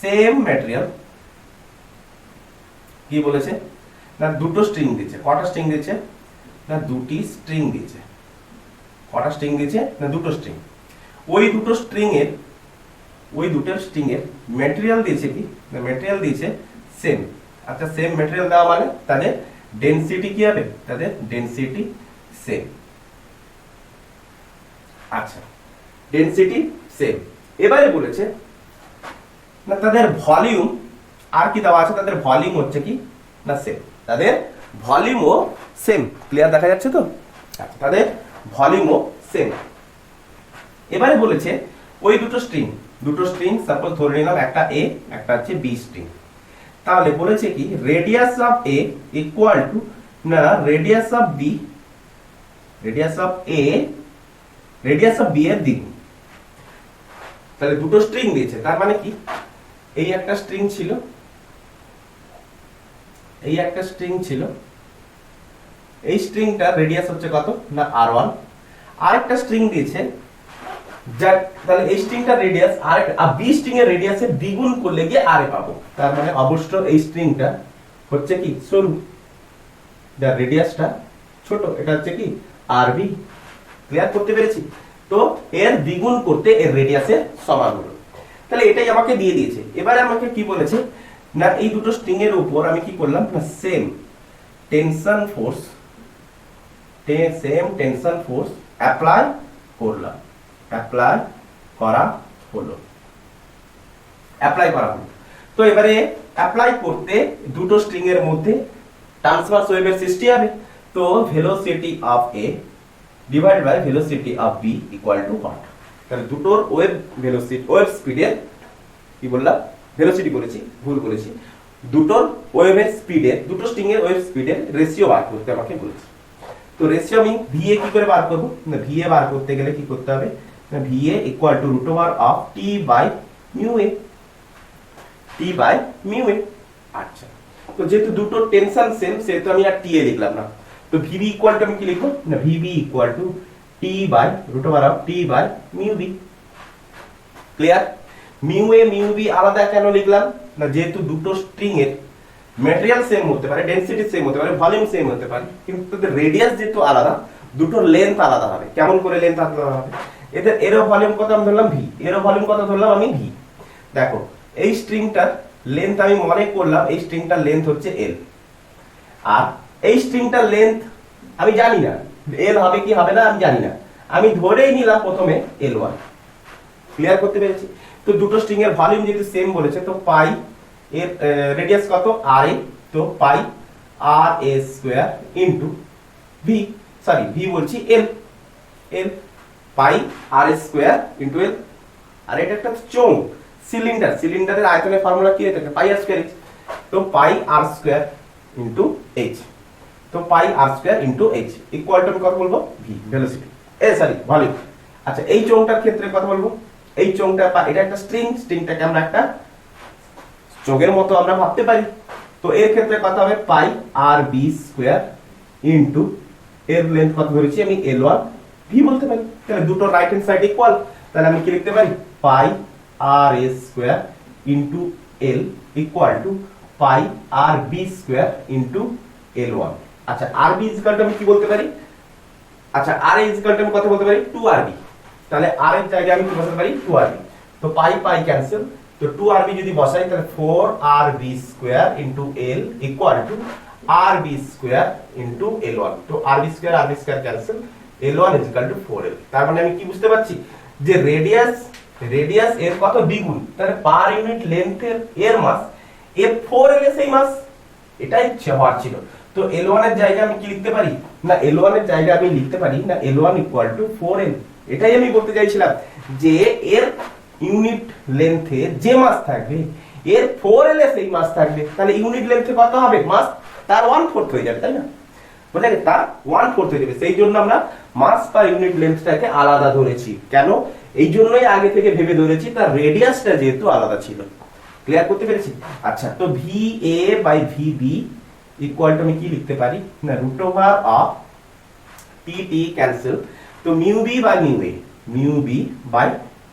সেম ম্যাটেরিয়াল, কি বলেছে না দুটো স্ট্রিং দিয়েছে। কটা স্ট্রিং দিয়েছে না দুটি স্ট্রিং দিয়েছে। কটা স্ট্রিং দিয়েছে না দুটো স্ট্রিং। ওই দুটো স্ট্রিং এর ম্যাটেরিয়াল দিয়েছে কি না ম্যাটেরিয়াল দিয়েছে সেম। আচ্ছা সেম ম্যাটেরিয়াল দেওয়া মানে তাদের ডেনসিটি কি হবে, তাদের ডেনসিটি সেম। আচ্ছা ডেনসিটি সেম। এবারে বলেছে না তাদের ভলিউম, আর কি দেওয়া আছে, তাদের ভলিউম হচ্ছে কি না সেম, তাদের ভলিউমও সেম। ক্লিয়ার দেখা যাচ্ছে তো? আচ্ছা তাদের ভলিউমও সেম। এবারে বলেছে ওই দুটো স্ট্রিং সাপোজ ধরে নিলাম একটা এ একটা হচ্ছে বি স্ট্রিং, তাহলে বলেছে কি radius of A equal two না রেডিয়াস অফ বি এর দ্বিগুণ। তাহলে দুটো স্ট্রিং দিয়েছে, তার মানে কি এই একটা স্ট্রিং ছিল, এই স্ট্রিংটার রেডিয়াস হচ্ছে কত না r1, আরেকটা স্ট্রিং দিয়েছে যার, তাহলে এই স্ট্রিংটার রেডিয়াস আর বি স্ট্রিং এর রেডিয়াসের দ্বিগুণ করলে গিয়ে আর এ পাবো। তার মানে অবশ্য এই স্ট্রিংটা হচ্ছে কি সরু, যার রেডিয়াসটা ছোট, এটা হচ্ছে কি আরবি। ক্লিয়ার করতে পেরেছি? তো এর দ্বিগুণ করতে এর রেডিয়াসের সমান হলো। তাহলে এটাই আমাকে দিয়ে দিয়েছে। এবারে আমাকে কি বলেছে না এই দুটো স্ট্রিং এর উপর আমি কি করলাম না সেম টেনশন ফোর্স অ্যাপ্লাই করলাম, অ্যাপ্লাই করা হলো। তো এবারে অ্যাপ্লাই করতে দুটো স্ট্রিং এর মধ্যে ট্রান্সভার্স ওয়েভের সৃষ্টি হবে। তো velocity of A divided by velocity of B equal to what, তাহলে দুটোর ওয়েভ স্পিডের কি বললাম ভেলোসিটি বলেছি, ভুল করেছি, দুটোর ওয়েভের স্পিডের, দুটো স্ট্রিং এর ওয়েভ স্পিডের রেশিও বার করতে আমাকে বলেছে। তো রেশিও আমি ভিএ কি করে বার করব না ভিএ বার করতে গেলে কি করতে হবে না ভিএ ইকুয়াল টু √t/μa। আচ্ছা তো যেহেতু দুটো টেনশন সেম সেহেতু আমি আর টিএ লিখলাম না, তো ভিবি ইকুয়াল টু আমি কি লিখবো না VB equal to t/√t/μb। Clear? Mu B আলাদা কেন লিখলাম না যেহেতু দুটো স্ট্রিং এর ম্যাটেরিয়াল সেম হতে পারে, ডেনসিটি সেম হতে পারে, ভলিউম সেম হতে পারে, কিন্তু তাদের রেডিয়াস যেহেতু আলাদা, দুটোর লেন্থ আলাদা হবে। কেমন করে লেন্থ আলাদা হবে? এরও ভলিউম কত আমি ধরলাম ভি, এরও ভলিউম কত ধরলাম আমি ভি। দেখো এই স্ট্রিংটার লেন্থ আমি মনে করলাম এই স্ট্রিংটার লেন্থ হচ্ছে এল, আর এই স্ট্রিংটার লেন্থ আমি জানি না এল হবে কি হবে না আমি জানি না, আমি ধরেই নিলাম প্রথমে L1। ক্লিয়ার করতে পেরেছি? তো দুটো স্ট্রিং এর ভলিউম যেহেতু সেম বলেছে, তো পাই এর রেডিয়াস কত আর এ, তো pi r a square into v, sorry v বলছি l pi r a square into এল। আর এটা একটা চোঙ, সিলিন্ডারের আয়তনের ফর্মুলা কি থাকে পাই আর স্কয়ার এইচ, তো pi r square into h, তো pi r square into h equal to কত বলবো ভি ভেলোসিটি ভলিউম। আচ্ছা এই চোঙটার ক্ষেত্রে কত বলবো, এই চোঙটা এটা একটা স্ট্রিংটাকে আমরা একটা চোখের মতো আমরা ভাবতে পারি। তো এর ক্ষেত্রে কত হবে পাই আর বি স্কোয়ার ইন্টু এর লেন্থ কত ধরেছি আমি L1 ভি বলতে পারি। তাহলে দুটো রাইট হ্যান্ড সাইড ইকুয়াল, তাহলে আমি কি লিখতে পারি pi r a square into l equal to pi r b square into L1। আচ্ছা আর বি ইকুয়াল টু আমি কি বলতে পারি, আচ্ছা আর এ ইকুয়াল টু আমি কত বলতে পারি 2rb। তাহলে আর এর জায়গায় আমি কি বসাতে পারি 2rb। তো পাই পাই ক্যান্সেল, তো 2rb যদি বসাই তাহলে 4rb square into l equal two rb square into l1। তো rb square cancel, l1 is equal two 4l। তার মানে আমি কি বুঝতে পারছি যে রেডিয়াস এর কত দ্বিগুণ, তাহলে পার ইউনিট লেন্থের এর মাস এর 4l এর সেই মাস, এটাই হওয়ার ছিল। তো L1 এর জায়গায় আমি কি লিখতে পারি না L1 এর জায়গায় আমি লিখতে পারি না L1 ইকুয়াল টু 4l। এটাই আমি বলতে চাইছিলাম যে এর ইউনিট লেন্থে যে মাস থাকবে এর 4l এর সেই মাস থাকবে, তাহলে ইউনিট লেন্থে কত হবে মাস তার 1/4 হয়ে যাবে, তাই না? বুঝলে তার 1/4 হয়ে যাবে। সেই জন্য আমরা মাস পার ইউনিট লেন্থটাকে আলাদা ধরেছি। কেন? এই জন্যই আগে থেকে ভেবে ধরেছি তার রেডিয়াসটা যেহেতু আলাদা ছিল। ক্লিয়ার করতে পেরেছি? আচ্ছা তো VA by VB equal to আমি কি লিখতে পারি না root over of TT cancel, তো mu B by mu A, mu B by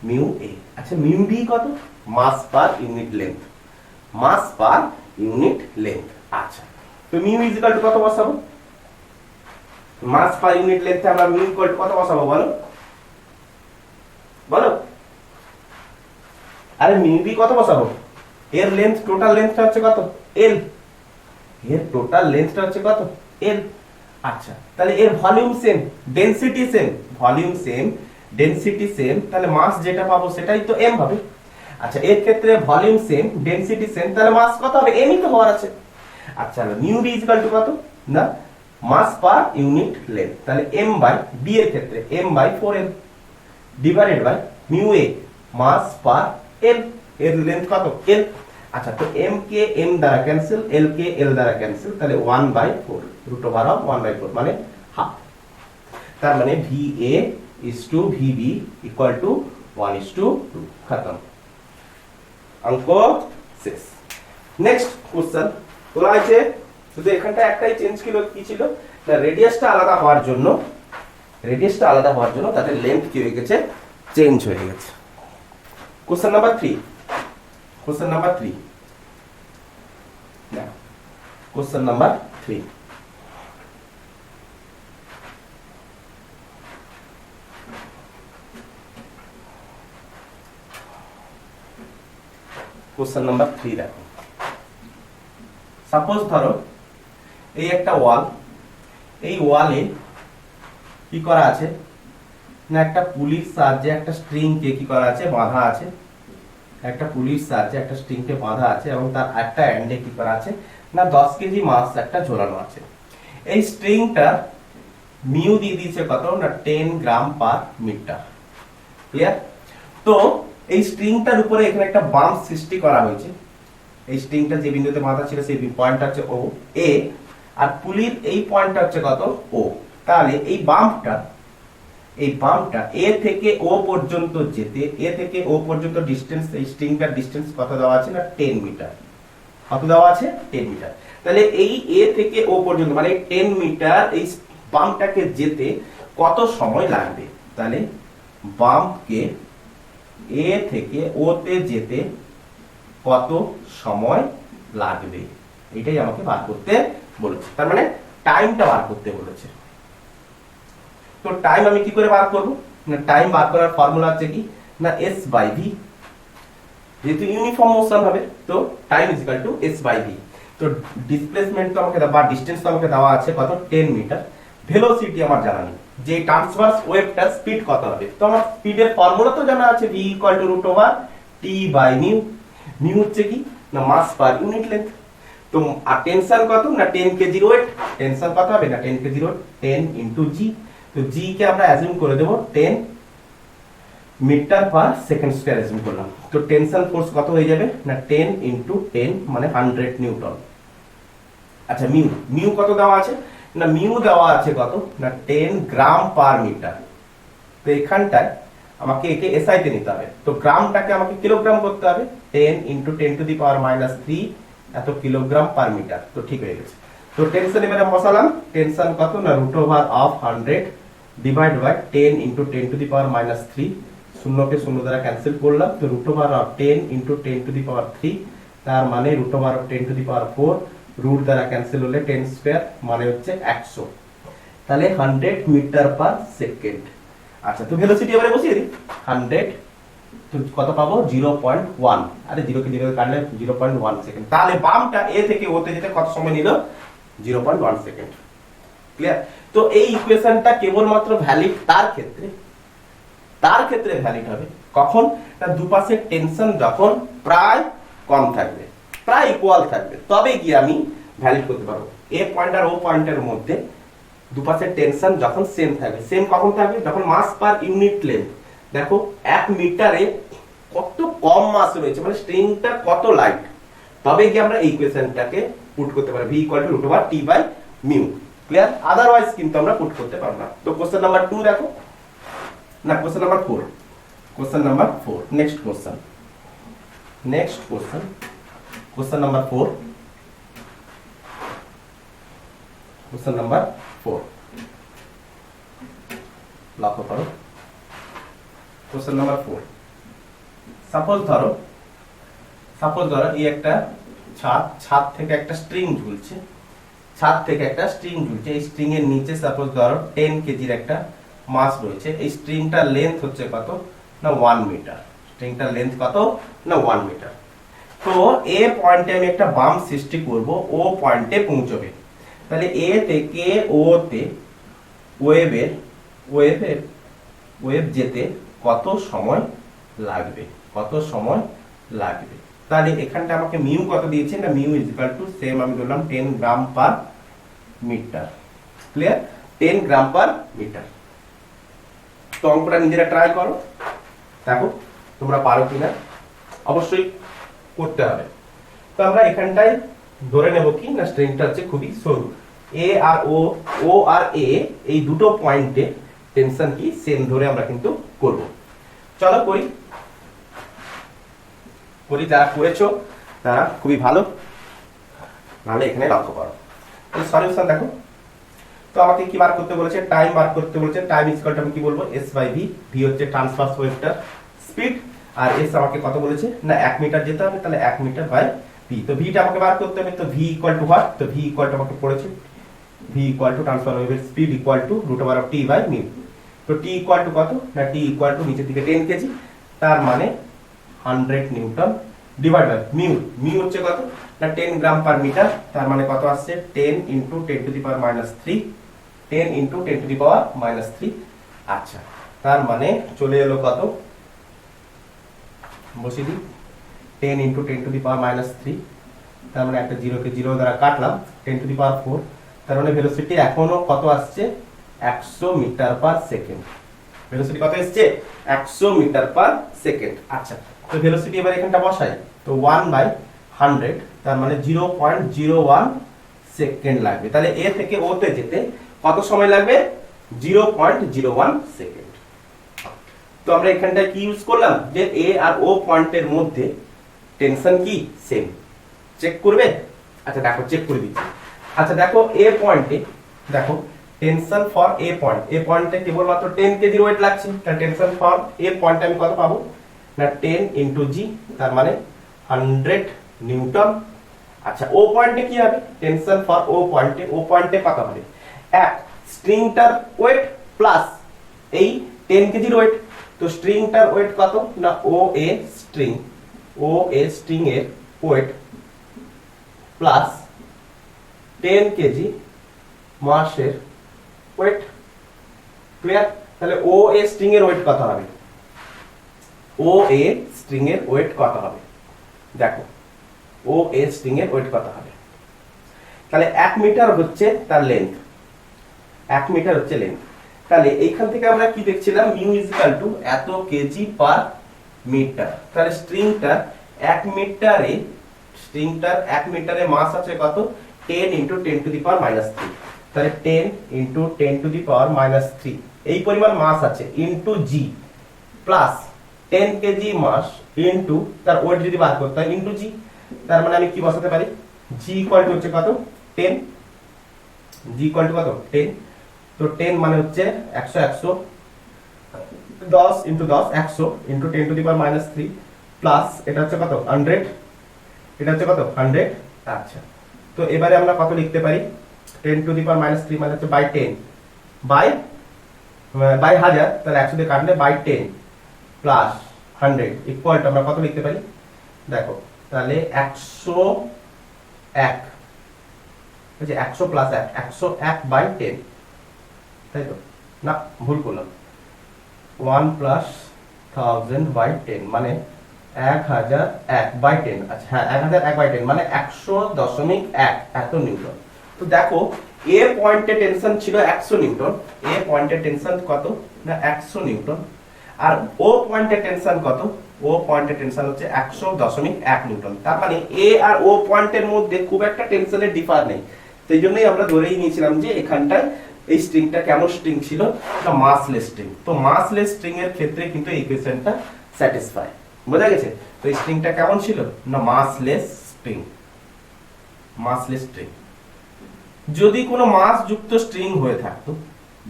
mu A. আচ্ছা মিউ বি কত mass per unit length, mass per unit length. আচ্ছা তো মিউ ইজ ইকুয়াল টু কত বসাবো, মাস পার ইউনিট লেন্থে আমরা mu equal to কত বসাবো বলো বলো, আরে মিউ বি কত বসাবো, এর লেন্থ টোটাল লেন্থটা হচ্ছে কত l, এর টোটাল লেন্থটা হচ্ছে কত l। আচ্ছা তাহলে এর volume same density same, volume same density same, তাহলে মাস যেটা পাবো সেটাই তো m হবে। আচ্ছা এর ক্ষেত্রে ভলিউম সেম ডেনসিটি সেম, তাহলে মাস কত হবে m ই তো হওয়ার আছে। আচ্ছা মিউ বি ইকুয়াল টু কত না মাস পার ইউনিট লেন্থ, তাহলে m বাই b এর ক্ষেত্রে m by 4m divided by mu a mass per l, এর লেন্থ কত l। আচ্ছা তো m কে m দ্বারা ক্যান্সেল, l কে l দ্বারা ক্যান্সেল, তাহলে 1/4 রুট ওভার অফ 1/4 মানে হাফ। তার মানে VA is to VB equal to 1:2 খতম, অঙ্ক শেষ। নেক্সট কোশ্চেন বলা আছে শুধু এখানটা একটাই চেঞ্জ কি ছিল না রেডিয়াসটা আলাদা হওয়ার জন্য, তাদের লেন্থ কি হয়ে গেছে চেঞ্জ হয়ে গেছে। কোশ্চেন নাম্বার 3, কোশ্চেন নাম্বার 3 না কোশ্চেন নাম্বার 3 কোশ্চেন নাম্বার 3 দেখো। সাপোজ ধরো এই একটা ওয়াল, এই ওয়ালে কি করা আছে না একটা পুলির সাহায্যে একটা স্ট্রিং কে কি করা আছে বাঁধা আছে, একটা পুলির সাহায্যে একটা স্ট্রিং কে বাঁধা আছে এবং তার একটা এন্ডে কি করা আছে না 10 কেজি মাছ একটা ঝোলানো আছে। এই স্ট্রিংটা মিউ দিয়ে দিয়েছে কত না 10 গ্রাম পার মিটার। ক্লিয়ার? তো এই স্ট্রিংটার উপরে এখানে একটা বাম্প সৃষ্টি করা হয়েছে, এই স্ট্রিংটা যে বিন্দুতে বাঁধা ছিল সেই পয়েন্টটা হচ্ছে ও এ, আর পুলির এই পয়েন্টটা হচ্ছে কত ও। তাহলে এই বাম্পটা এ থেকে ও পর্যন্ত যেতে, এ থেকে ও পর্যন্ত ডিসটেন্স, এই স্ট্রিংটার ডিসটেন্স কত দেওয়া আছে না 10 মিটার। কত দেওয়া আছে 10 মিটার। তাহলে এই এ থেকে ও পর্যন্ত মানে 10 মিটার এই বাম্পটাকে যেতে কত সময় লাগবে, তাহলে বাম্পকে এ থেকে ও তে যেতে কত সময় লাগবে এটাই আমাকে বার করতে বলেছে, তার মানে টাইমটা বার করতে বলেছে। তো টাইম আমি কি করে বার করব না টাইম বার করার ফর্মুলা হচ্ছে কি না s বাই v, যেহেতু ইউনিফর্ম মোশন হবে তো time is equal to s by v। তো ডিসপ্লেসমেন্ট তো আমাকে বা ডিসটেন্স তো আমাকে দেওয়া আছে কত 10 মিটার, ভেলোসিটি আমার জানা নেই যে ট্রান্সভার্স ওয়েভটার স্পিড কত হবে। তো আমার স্পিডের ফর্মুলা তো জানা আছে v equal to root over t by mu, mu হচ্ছে কি না মাস পার ইউনিট লেন্থ। তো আর টেনশন কত না 10 কেজি ওয়েট, টেনশন কত হবে না 10 কেজি ওয়েট 10 ইনটু g। তো g কে আমরা অ্যাজিউম করে দেব 10 metre per second square assume করলাম। তো টেনশন ফোর্স কত হয়ে যাবে না 10 ইনটু 10 মানে 100 নিউটন। আচ্ছা মিউ কত দেওয়া আছে না মিউ দেওয়া আছে কত না 10 গ্রাম পার মিটার। তো এখানটায় আমাকে একে এসআই তে নিতে হবে। তো গ্রামটাকে আমাকে কিলোগ্রাম করতে হবে, 10 × 10⁻³ এত কিলোগ্রাম পার মিটার। তো ঠিক হয়ে গেছে। তো টেনশন এবারে বসালাম, টেনশন কত না √100 ডিভাইড বাই 10 × 10⁻³ শূন্যকে শূন্য দ্বারা ক্যান্সেল করলাম। তো √10 × 10⁻³ তার মানে √10⁴ রুট দ্বারা ক্যান্সেল হলে 10² মানে হচ্ছে 100, তাহলে 100 মিটার পার সেকেন্ড। আচ্ছা, তো ভেলোসিটি এবারে বসিয়ে দিই 100, তো কত পাবো 0.1, আরে 0 কে 0 কাটলে 0.1 সেকেন্ড। তাহলে বামটা এ থেকে ওতে যেতে কত সময় নিল 0.1 সেকেন্ড। ক্লিয়ার? তো এই ইকুয়েশনটা কেবলমাত্র ভ্যালিড তার ক্ষেত্রে ভ্যালিড হবে কখন না দুপাশের টেনশন যখন প্রায় কম থাকবে, প্রায় ইকুয়াল থাকবে, তবে গিয়ে আমি ভ্যালিড করতে পারবো। এ পয়েন্ট আর ও পয়েন্টের মধ্যে দুপাশের টেনশন যখন সেম থাকবে। সেম কখন থাকবে? যখন মাস পার ইউনিট লেন্থ, দেখো 1 মিটারে কত কম মাস রয়েছে, মানে স্ট্রিংটা কত লাইট, তবে গিয়ে আমরা এই ইকুয়েশনটাকে পুট করতে পারি v = √T/μ। ক্লিয়ার? আদারওয়াইজ কিন্তু আমরা পুট করতে পারবো না। তো কোশ্চেন নাম্বার 2 দেখো, না question number 4, question number 4, next question question number 4, question number 4 লক্ষ্য করো। কোশ্চেন নাম্বার 4, সাপোজ ধরো এই একটা ছাদ থেকে একটা স্ট্রিং ঝুলছে, এই স্ট্রিং এর নিচে সাপোজ ধরো 10 কেজির একটা মাস রয়েছে। এই স্ট্রিংটার লেন্থ হচ্ছে কত না 1 মিটার। স্ট্রিংটার লেন্থ কত না 1 মিটার। তো এ পয়েন্টে আমি একটা বাম্প সৃষ্টি করব, ও পয়েন্টে পৌঁছবে। তাহলে এ থেকে ও তে ওয়েভ যেতে কত সময় লাগবে, তাহলে এখানটা আমাকে মিউ কত দিয়েছে না মিউ সেম আমি ধরলাম 10 গ্রাম পার মিটার। ক্লিয়ার? 10 গ্রাম পার মিটার। তো অঙ্কটা নিজেরা ট্রাই করো, দেখো তোমরা পারো কিনা, অবশ্যই করতে হবে। তো আমরা এখানটায় ধরে নেব কি না স্ট্রিংটা হচ্ছে খুবই সরু, এ আর ও আর এ এই দুটো পয়েন্টে টেনশন কি সেম ধরে আমরা কিন্তু করব। চলো করি, যারা করেছো তারা খুবই ভালো, নাহলে এখানে লক্ষ্য করো। তাহলে সলিউশন দেখো, তো আমাকে কি বার করতে বলেছে, টাইম বার করতে বলেছে। টাইম ইজ ইকুয়াল টু আমি কি বলবো s/v, v হচ্ছে ট্রান্সভার্স ওয়েভটার স্পিড, আর s আমাকে কত বলেছে না 1 মিটার যেতে হবে, তাহলে 1 মিটার বাই v। তো v টা আমাকে বার করতে হবে, তো v ইকুয়াল টু হোয়াট, তো v ইকুয়াল টু আমাকে পড়েছে v ইকুয়াল টু ট্রান্সভার্স ওয়েভের স্পিড ইকুয়াল টু √T/μ। তো t ইকুয়াল টু কত না t ইকুয়াল টু নিচে থেকে 10 কেজি, তার মানে 100 নিউটন ডিভাইড বাই μ হচ্ছে কত না 10 গ্রাম পার মিটার, তার মানে কত আসছে 10 × 10⁻³ 10 × 10⁻³। আচ্ছা, তার মানে চলে এলো কত, বসিয়ে দিই 10 × 10⁻³, তার মানে একটা 0 কে 0 দ্বারা কাটলাম, 10⁴, তার মানে ভেলোসিটি এখনো কত আসছে 100 মিটার পার সেকেন্ড। ভেলোসিটি কত আসছে 100 মিটার পার সেকেন্ড। আচ্ছা, তো ভেলোসিটি এবার এখানটা বসাই, তো 1/100, তার মানে 0.01 সেকেন্ড লাগবে। তাহলে এ থেকে ও তে যেতে কত সময় লাগবে 0.01 সেকেন্ড। তো আমরা এখানটায় কি ইউজ করলাম যে এ আর ও পয়েন্টের মধ্যে টেনশন কি সেম, চেক করবে। আচ্ছা দেখো চেক করে দিচ্ছি। আচ্ছা দেখো এ পয়েন্টে, দেখো টেনশন ফর এ পয়েন্টে কেবলমাত্র 10 কেজি ওয়েট লাগছে, তাহলে টেনশন ফর এ পয়েন্টে আমি কত পাবো না 10 × g, তার মানে 100 নিউটন। আচ্ছা ও পয়েন্টে কি হবে, টেনশন ফর ও পয়েন্টে কত হবে, এক স্ট্রিংটার ওয়েট প্লাস এই 10 কেজির ওয়েট। তো স্ট্রিংটার ওয়েট কত না ও এ স্ট্রিং এর ওয়েট প্লাস 10 কেজি মাসের ওয়েট। ক্লিয়ার? তাহলে ও এ স্ট্রিং এর ওয়েট কত হবে, দেখো ও এ স্ট্রিং এর ওয়েট কত হবে। তাহলে 1 মিটার হচ্ছে তার লেন্থ, 1 মিটার হচ্ছে লেন্থ। তাহলে এইখান থেকে আমরা কি দেখছিলাম মিউ ইজ ইকুয়াল টু এত কেজি পার মিটার। তাহলে স্ট্রিংটার 1 মিটারে মাস আছে কত 10 × 10⁻³ তাহলে 10 × 10⁻³ এই পরিমাণ মাস আছে ইনটু জি, প্লাস 10 কেজি মাস ইনটু তার ওয়েট যদি বার করতে হয় ইনটু জি, তার মানে আমি কি বসাতে পারি, জি ইকুয়াল টু হচ্ছে কত 10, জি ইকুয়াল টু কত 10, তো 10 মানে হচ্ছে 100, 100 10 into 10 100 into 10 two the power -3 plus এটা হচ্ছে কত 100, এটা হচ্ছে কত 100। আচ্ছা, তো এবারে আমরা কত লিখতে পারি, 10 টু দি পাওয়ার -3 মানে হচ্ছে বাই 10 বাই 1000, তাহলে 100 দিয়ে কাটলে বাই 10 প্লাস 100 ইকুয়াল টু আমরা কত লিখতে পারি, দেখো তাহলে 101, এই যে 100 প্লাস 1 101 বাই 10, তাই তো না ভুল করলাম, 1 প্লাস 1000 বাই 10 মানে 1001 বাই 10, আচ্ছা হ্যাঁ 1001 বাই 10 মানে 100.1 এত নিউটন। তো দেখো এ পয়েন্টে টেনশন ছিল 100 নিউটন, এ পয়েন্টে টেনশন কত না 100 নিউটন, আর ও পয়েন্টে টেনশন কত, ও পয়েন্টে টেনশন হচ্ছে 100.1 নিউটন। তার মানে এ আর ও পয়েন্টের মধ্যে খুব একটা টেনশনের ডিফার নেই, সেই জন্যই আমরা ধরেই নিয়েছিলাম যে এখানটায় এই স্ট্রিংটা কেমন স্ট্রিং ছিল না মাসলেস স্ট্রিং। তো মাসলেস স্ট্রিং এর ক্ষেত্রে কিন্তু এই ইকুয়েশনটা স্যাটিসফাই, বোঝা গেছে। তো এই স্ট্রিংটা কেমন ছিল না মাসলেস স্ট্রিং, মাসলেস স্ট্রিং। যদি কোনো মাস যুক্ত স্ট্রিং হয়ে থাকতো,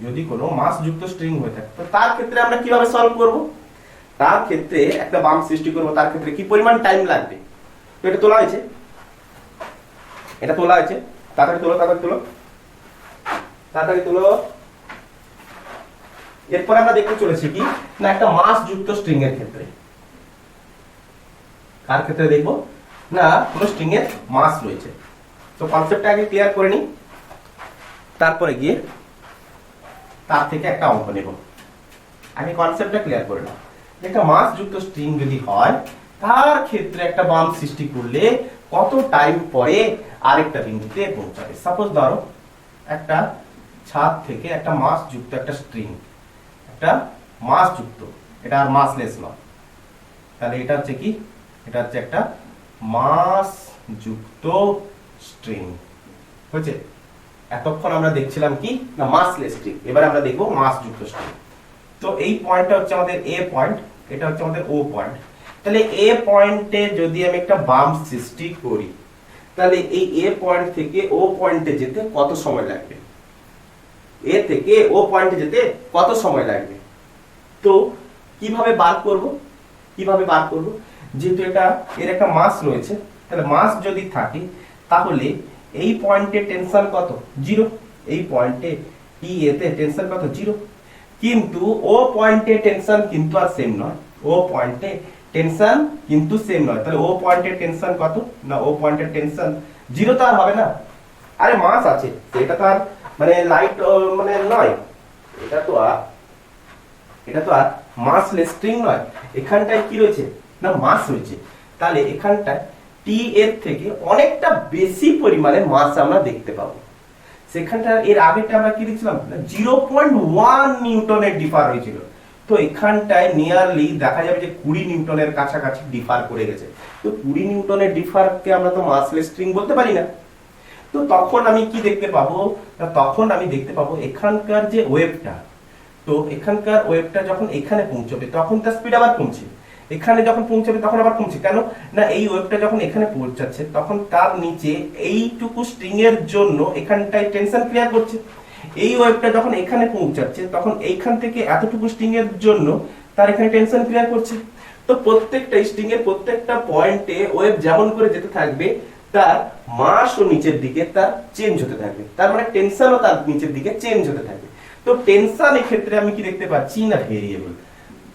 যদি কোনো মাস যুক্ত স্ট্রিং হয়ে থাকতো তার ক্ষেত্রে আমরা কিভাবে সলভ করব, তার ক্ষেত্রে একটা বাম্প সৃষ্টি করব, তার ক্ষেত্রে কি পরিমাণ টাইম লাগবে। তো এটা তোলা হয়েছে, এটা তোলা হয়েছে, তাড়াতাড়ি তোলো তাড়াতাড়ি তোলো তাড়াতাড়ি তোলো। এরপর আমরা দেখতে চলেছি কি না একটা মাস যুক্ত স্ট্রিং এর ক্ষেত্রে, কার ক্ষেত্রে দেখবো না কোনো স্ট্রিং এর মাস রয়েছে। তো কনসেপ্টটা আগে ক্লিয়ার করে নিই, তারপরে গিয়ে তার থেকে একটা অঙ্ক নেব। আমি কনসেপ্টটা ক্লিয়ার করে নাও। একটা মাস যুক্ত স্ট্রিং যদি হয় তার ক্ষেত্রে একটা বাম্প সৃষ্টি করলে কত টাইম পরে আরেকটা বিন্দুতে পৌঁছাবে। সাপোজ ধরো একটা ছাদ থেকে একটা মাস যুক্ত একটা স্ট্রিং, একটা মাস যুক্ত, এটা আর মাসলেস নয়, তাহলে এটা হচ্ছে কি, এটা হচ্ছে একটা মাস যুক্ত স্ট্রিং হয়েছে। এতক্ষণ আমরা দেখছিলাম কি না মাসলেস স্ট্রিং, এবার আমরা দেখবো মাস যুক্ত স্ট্রিং। তো এই পয়েন্টটা হচ্ছে আমাদের এ পয়েন্ট, এটা হচ্ছে আমাদের ও পয়েন্ট। তাহলে এ পয়েন্টে যদি আমি একটা বাম্প সৃষ্টি করি তাহলে এই এ পয়েন্ট থেকে ও পয়েন্টে যেতে কত সময় লাগবে, এ থেকে ও পয়েন্টে যেতে কত সময় লাগবে। তো কিভাবে বার করব, কিভাবে বার করব, যেহেতু এটা এর একটা মাস রয়েছে, তাহলে মাস যদি থাকে তাহলে এই পয়েন্টে টেনশন কত 0, এই পয়েন্টে টি এ তে টেনশন কত 0, কিন্তু ও পয়েন্টে টেনশন কিন্তু আর সেম নয়, ও পয়েন্টে টেনশন কিন্তু সেম নয়। তাহলে ও পয়েন্টে টেনশন কত না ও পয়েন্টে টেনশন 0 তো আর হবে না, আরে মাস আছে, এটা তো আর মানে লাইট মানে নয়, এটা তো আর মাসলেস স্ট্রিং নয়, এখানটায় কি রয়েছে না মাস রয়েছে। তাহলে এখানটায় টি এর থেকে অনেকটা বেশি পরিমাণে মাস আমরা দেখতে পাবো। সেখানটা এর আগেটা আমরা কি দেখছিলাম 0.1 নিউটনের ডিফার হয়েছিল, তো এখানটায় নিয়ারলি দেখা যাবে যে 20 নিউটনের কাছাকাছি ডিফার করে গেছে। তো 20 নিউটনের ডিফারকে আমরা তো মাসলেস স্ট্রিং বলতে পারি না। তো তখন আমি কি দেখতে পাবো, তখন আমি দেখতে পাবো এখানকার যে ওয়েভটা, তো এখানকার ওয়েভটা যখন এখানে পৌঁছবে তখন তার স্পিড আবার কমছে, এখানে যখন পৌঁছাবে তখন আবার কমছে। কেন না এই ওয়েভটা যখন এখানে পৌঁছাচ্ছে তখন তার নিচে এইটুকু স্ট্রিং এর জন্য এখানটায় টেনশন ক্রিয়েট করছে, এই ওয়েভটা যখন এখানে পৌঁছাচ্ছে তখন এইখান থেকে এতটুকু স্ট্রিং এর জন্য তার এখানে টেনশন ক্রিয়েট করছে। তো প্রত্যেকটা স্ট্রিং এর প্রত্যেকটা পয়েন্টে ওয়েভ যেমন করে যেতে থাকবে তার মাসও নিচের দিকে তার চেঞ্জ হতে থাকবে, তার মানে টেনশনও তার নিচের দিকে চেঞ্জ হতে থাকবে। তো টেনশন এই ক্ষেত্রে আমি কি দেখতে পাচ্ছি না ভেরিয়েবল,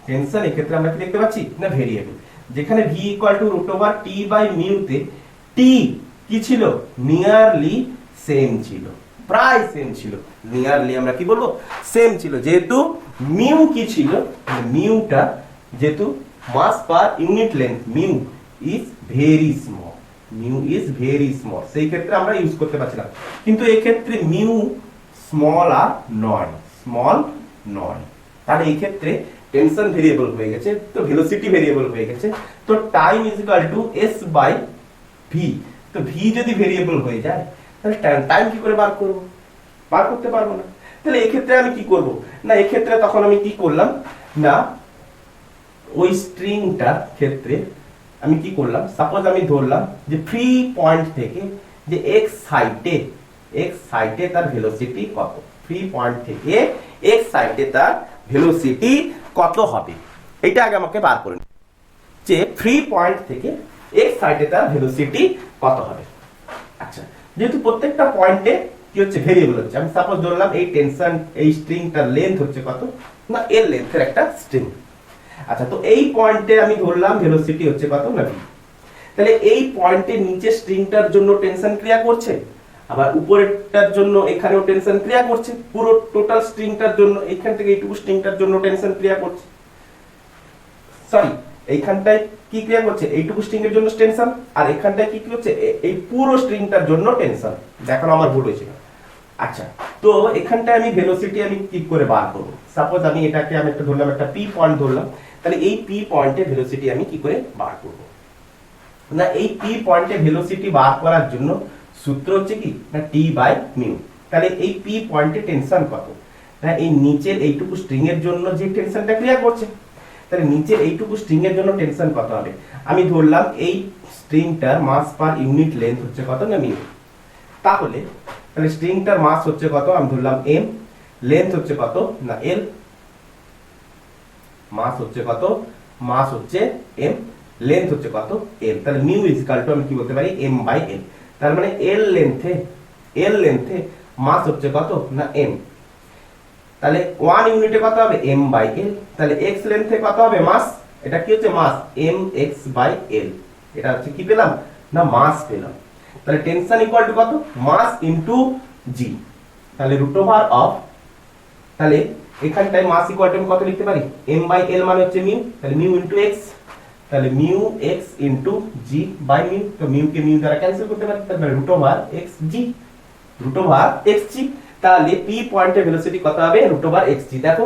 টেনশন এই ক্ষেত্রে আমরা কি দেখতে পাচ্ছি না ভেরিয়েবল, যেখানে v √t বাই মিউ তে t কি ছিল নিয়ারলি সেম ছিল, প্রায় সেম ছিল, নিয়ারলি আমরা কি বলবো সেম ছিল, যেহেতু মিউ কি ছিল, মিউটা যেহেতু mass per unit length mu is very small, mu is very small, সেই ক্ষেত্রে আমরা ইউজ করতে পারছিলাম। কিন্তু এই ক্ষেত্রে মিউ স্মল আর নয়, স্মল নয়, তাহলে এই ক্ষেত্রে টেনশন ভেরিয়েবল হয়ে গেছে, তো ভেলোসিটি ভেরিয়েবল হয়ে গেছে। তো time is equal to s by v, তো v যদি ভেরিয়েবল হয়ে যায় তাহলে টাইম কি করে বার করব, বার করতে পারবো না। তাহলে এই ক্ষেত্রে আমি কি করব না, এই ক্ষেত্রে তখন আমি কি করলাম না ওই স্ট্রিংটার ক্ষেত্রে আমি কি করলাম, সাপোজ আমি ধরলাম যে ফ্রি পয়েন্ট থেকে যে এক্স সাইডে তার ভেলোসিটি কত, ফ্রি পয়েন্ট থেকে এক্স সাইডে তার ভেলোসিটি কত হবে, এটা আগে আমাকে বার করে নিতে, যে ফ্রি পয়েন্ট থেকে এক্স সাইডে তার ভেলোসিটি কত হবে। আচ্ছা, যেহেতু প্রত্যেকটা পয়েন্টে কি হচ্ছে, ভেরিয়েবল হচ্ছে, আমি সাপোজ ধরলাম এই টেনশন এই স্ট্রিংটার লেন্থ হচ্ছে কত না এল লেন্থের একটা স্ট্রিং। আচ্ছা, তো এই পয়েন্টে আমি ধরলাম ভেলোসিটি হচ্ছে কত না ভি। তাহলে এই পয়েন্টের নিচে স্ট্রিংটার জন্য টেনশন ক্রিয়া করছে, আবার উপরেরটার জন্য এখানেও টেনশন ক্রিয়া করছে, পুরো টোটাল স্ট্রিংটার জন্য এইখান থেকে এইটুকু স্ট্রিংটার জন্য টেনশন ক্রিয়া করছে, সরি এইখানটায় কি ক্রিয়া করছে, এইটুকু স্ট্রিং এর জন্য টেনশন, আর এখানটায় কি হচ্ছে এই পুরো স্ট্রিংটার জন্য টেনশন। দেখানো আমার ভুল হয়েছিল। আচ্ছা, তো এখানটায় আমি ভেলোসিটি আমি কি করে বার করব, সাপোজ আমি এটাকে আমি একটা ধরলাম, একটা পি পয়েন্ট ধরলাম, তাহলে এই পি পয়েন্টে ভেলোসিটি আমি কি করে বার করব না, এই পি পয়েন্টে ভেলোসিটি বার করার জন্য সূত্র হচ্ছে কি না টি বাই মিউ। তাহলে এই পি পয়েন্টে টেনশন কত না, এই নিচের এইটুকু স্ট্রিং এর জন্য যে টেনশনটা ক্রিয়া করছে, তাহলে নিচের এইটুকু স্ট্রিং এর জন্য টেনশন কত হবে, আমি ধরলাম এই স্ট্রিংটার মাস পার ইউনিট লেন্থ হচ্ছে কত না মিউ। তাহলে স্ট্রিংটার মাস হচ্ছে কত, আমি ধরলাম এম, লেন্থ হচ্ছে কত না এল, মাস হচ্ছে কত, মাস হচ্ছে এম, লেন্থ হচ্ছে কত এল। তাহলে মিউ ইজ ইকুয়াল টু আমি কি বলতে পারি এম বাই এল। তার মানে এল লেন্থে মাস হচ্ছে কত না এম, তাহলে 1 ইউনিটে কত হবে m বাই l। তাহলে x লেন্থে কত হবে মাস, এটা কি হচ্ছে মাস mx বাই l, এটা হচ্ছে কি পেলাম না মাস পেলাম। তাহলে টেনশন ইকুয়াল টু কত, মাস ইনটু g, তাহলে রুট ওভার অফ, তাহলে এখানটায় মাস ইকুয়াল টু আমি কত লিখতে পারি m বাই l মানে হচ্ছে মিউ, তাহলে মিউ ইনটু x, তাহলে mu x into g by mu, তো মিউ কে মিউ দ্বারা ক্যান্সেল করতে পারি, তাহলে root over xg, root over xg। তাহলে p পয়েন্টের ভেলোসিটি কত হবে রুট ওভার xg। দেখো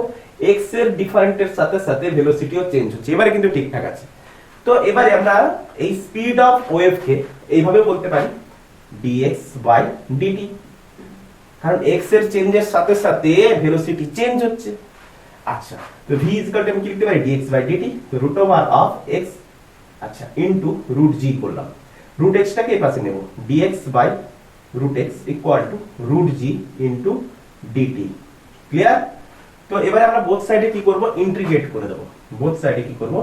x এর ডিফারেন্টের সাথে সাথে ভেলোসিটিও চেঞ্জ হচ্ছে, এবারে কিন্তু ঠিকঠাক আছে। তো এবারে আমরা এই স্পিড অফ ওয়েভ কে এইভাবে বলতে পারি dx বাই dt, কারণ x এর চেঞ্জের সাথে সাথে ভেলোসিটি চেঞ্জ হচ্ছে। আচ্ছা, তো v ইজ ইকুয়াল টু আমি কি লিখতে পারি dx বাই dt, তো রুট ওভার অফ x, আচ্ছা ইনটু রুট g করলাম, রুট x টাকে এই পাশে নেব, dx বাই root x equal to root g into dt, clear. তো এবারে আমরা বোথ সাইডে কি করব ইন্টিগ্রেট করে দেব, বোথ সাইডে কি করব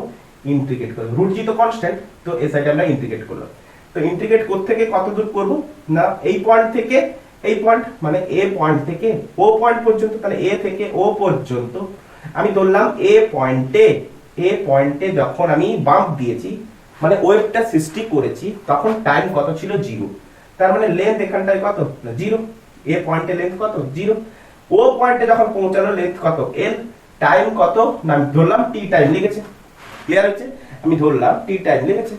ইন্টিগ্রেট করব, root g তো কনস্ট্যান্ট, তো এই সাইডে আমরা ইন্টিগ্রেট করলাম। তো ইন্টিগ্রেট কোথা থেকে কত দূর করব না এই পয়েন্ট থেকে এই পয়েন্ট, মানে a পয়েন্ট থেকে o পয়েন্ট পর্যন্ত, তাহলে a থেকে o পর্যন্ত আমি ধরলাম a পয়েন্টে যখন আমি বাম্প দিয়েছি মানে ওয়েভটা সৃষ্টি করেছি তখন টাইম কত ছিল 0, তার মানে লেন্থ এখানটায় কত না 0, এ পয়েন্টে লেন্থ কত 0, ও পয়েন্টে যখন পৌঁছানো লেন্থ কত l, টাইম কত না আমি ধরলাম t টাইম লিখেছে, ক্লিয়ার হচ্ছে, আমি ধরলাম t টাইম লিখেছে।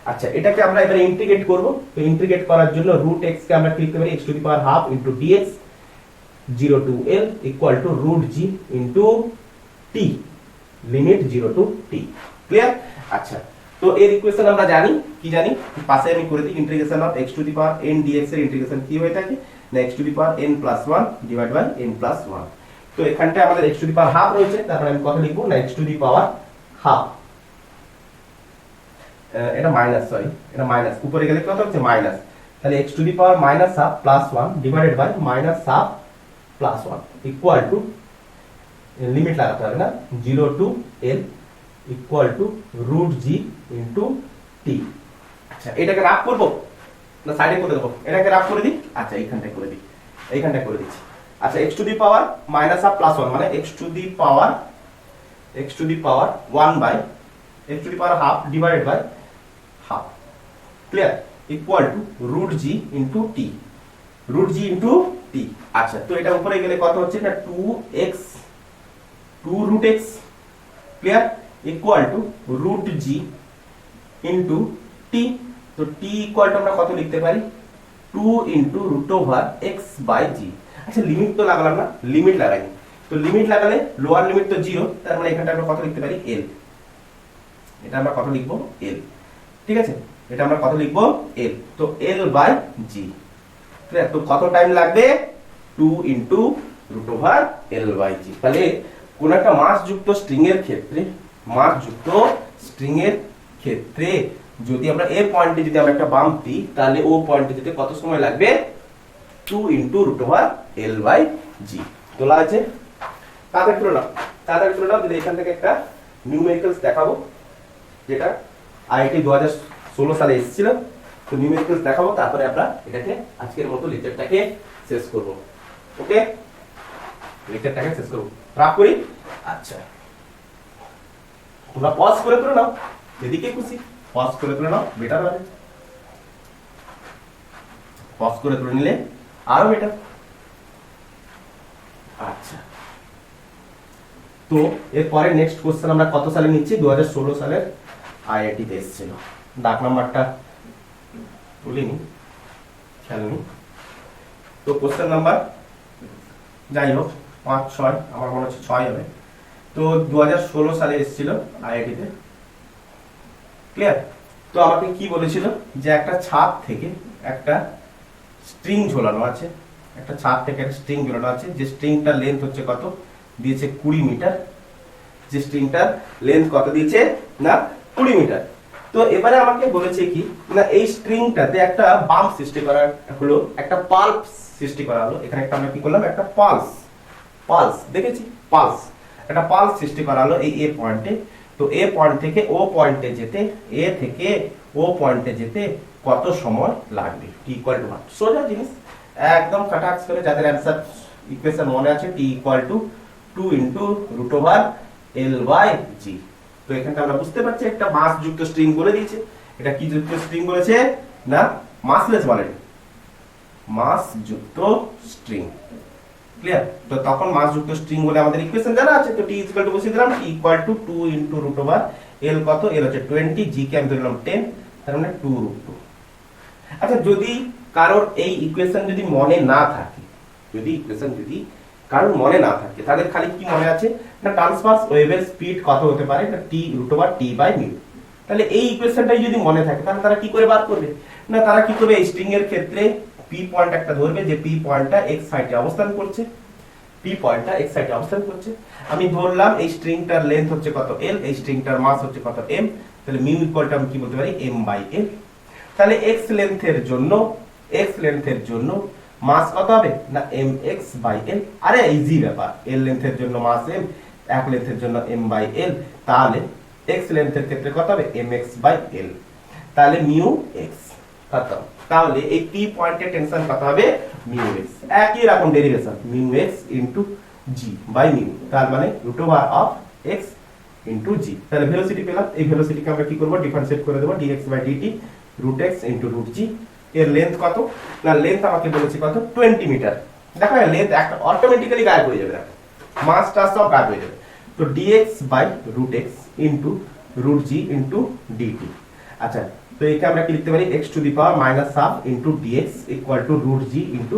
আচ্ছা, এটাকে আমরা এবারে ইন্টিগ্রেট করব, তো ইন্টিগ্রেট করার জন্য রুট x কে আমরা কি লিখতে পারি x to the power half into dx 0 to l equal to root g into t, limit 0 to t, clear. আচ্ছা, তো এর ইকুয়েশন আমরা জানি, কি জানি পাশে আমি করে দিই, integration of x to the power n dx এর ইন্টিগ্রেশন কি হয়ে থাকে না x to the power n plus 1 divide by n plus 1। তো এখানটায় আমাদের x to the power half রয়েছে, তারপর আমি কত লিখব না x to the power half, এটা মাইনাস, সরি এটা মাইনাস, উপরে গেলে কত হচ্ছে মাইনাস, তাহলে x to the power minus half plus 1 divided by minus half plus 1 equal to, limit লাগাতে হবে না, 0 to l equal to root g into t। আচ্ছা, এটাকে রাফ করব না সাইডে করে দেব, এটাকে রাফ করে দিই, আচ্ছা এইখানটায় করে দিই, এইখানটায় করে দিচ্ছি। আচ্ছা, x to the power minus half plus 1 মানে x to the power 1 by x to the power half divided by half, clear, equal to root g into t, root g into t। আচ্ছা, তো এটা উপরে গেলে কত হচ্ছে না 2x 2 root x, clear, equal to root g into t। তো t equal to আমরা কত লিখতে পারি 2 into root over x by g। আচ্ছা, লিমিট তো লাগালাম না, লিমিট লাগাইনি, তো লিমিট লাগালে লোয়ার লিমিট তো 0, তার মানে এখানটা আমরা কত লিখতে পারি l, এটা আমরা কত লিখব l, ঠিক আছে, এটা আমরা কত লিখব l, তো l বাই g, ক্লিয়ার। তো কত টাইম লাগবে 2 into root over l by g। তাহলে কোন একটা মাস যুক্ত স্ট্রিং এর ক্ষেত্রে মাস যুক্ত স্ট্রিং এর ক্ষেত্রে যদি আমরা এ পয়েন্টে যদি আমরা একটা বাম্প দিই তাহলে ও পয়েন্টে যেতে কত সময় লাগবে 2 * √L/g তোলা আছে। তাড়াতাড়ি তুলে নাও যদি এখান থেকে একটা নিউমেরিক্যালস দেখাবো যেটা আইআইটি 2016 সালে এসেছিল। তো নিউমেরিক্যালস দেখাবো, তারপরে আমরা এটাকে আজকের মতো লেকচারটাকে শেষ করব। ওকে, লেকচারটাকে শেষ করব, রাখ করি। আচ্ছা, তোমরা পজ করে নাও, যেদিকে খুশি পজ করে নাও, বেটার হবে। পজ করে নিলে আরো বেটার। আচ্ছা, তো এরপরে নেক্সট কোশ্চেন আমরা কত সালে নিচ্ছি? 2016 সালের আইআইটি তে এসেছিল। দাগ নাম্বারটা তুলিনি, খেয়াল নেই। তো কোশ্চেন নাম্বার যাই হোক 5, 6, আমার মনে হচ্ছে 6 হবে। তো 2016 সালে এসেছিল আইআইটি তে। ক্লিয়ার? তো আমাকে কি বলেছিল যে একটা ছাদ থেকে একটা স্ট্রিং ঝোলানো আছে, একটা ছাদ থেকে একটা স্ট্রিং ঝোলানো আছে, যে স্ট্রিংটার লেন্থ হচ্ছে কত দিয়েছে 20 মিটার। যে স্ট্রিংটার লেন্থ কত দিয়েছে না 20 মিটার। তো এবারে আমাকে বলেছে কি না এই স্ট্রিংটাতে একটা বাম্প সৃষ্টি করা হলো, একটা পালস সৃষ্টি করা হলো। এখানে একটা আমরা কি করলাম, একটা পালস দেখেছি, একটা পালস সৃষ্টি করা হলো এই এ পয়েন্টে। তো এ পয়েন্ট থেকে ও পয়েন্টে যেতে, এ থেকে ও পয়েন্টে যেতে কত সময় লাগবে? t = 1। সোজা জিনিস, একদম কাটাক্স করে যাদের অ্যানসার ইকুয়েশন মনে আছে, t = 2 * √L/g। তো এখানে আমরা বুঝতে পারছি একটা মাস যুক্ত স্ট্রিং বলে দিয়েছে। এটা কি যুক্ত স্ট্রিং বলেছে না মাসলেস বলেনি, মাস যুক্ত স্ট্রিং। ক্লিয়ার? তো তখন মাস যুক্ত স্ট্রিং বলে আমাদের ইকুয়েশন জানা আছে। তো t = বসিয়ে দিলাম, t = 2 * √L কত? L হচ্ছে 20, g কে আমি ধরলাম 10, তার মানে 2√2। আচ্ছা, যদি কারোর এই ইকুয়েশন যদি মনে না থাকে, কারণ মনে না থাকে তাদের খালি কি মনে আছে না ট্রান্সভার্স ওয়েভের স্পিড কত হতে পারে না t√T/μ। তাহলে এই ইকুয়েশনটাই যদি মনে থাকে তাহলে তারা কি করে বার করবে না, তারা কি করবে এই স্ট্রিং এর ক্ষেত্রে p পয়েন্ট একটা ধরবে যে p পয়েন্টটা x সাইডে অবস্থান করছে। আমি ধরলাম এই স্ট্রিংটার লেন্থ হচ্ছে কত l, এই স্ট্রিংটার মাস হচ্ছে কত m, তাহলে μ = আমি কি বলতে পারি m/l। তাহলে x লেন্থের জন্য মাস কত হবে না mx/l। আরে ইজি ব্যাপার, l লেন্থের জন্য মাস m, এক লেন্থের জন্য m/l, তাহলে x লেন্থের ক্ষেত্রে কত হবে mx/l, তাহলে μx খতম। তাহলে এই p পয়েন্টের টেনশন কত হবে μx, একই রকম ডেরিভেশন μx * g/μ, তার মানে √x * g। তাহলে ভেলোসিটি পেলাম, এই ভেলোসিটিকে আমরা কি করব ডিফারেন্সিয়েট করে দেব dx/dt √x * √g। এর লেন্থ কত না লেন্থ আমাকে বলেছে কত 20 মিটার। দেখো লেন্থ একটা অটোমেটিক্যালি গায়েব হয়ে যাবে, দেখো মাসটা সব গায়েব হয়ে যাবে। তো dx/√x * √g * dt। আচ্ছা, তো একে আমরা কি লিখতে পারি x⁻⁻½ dx = √g *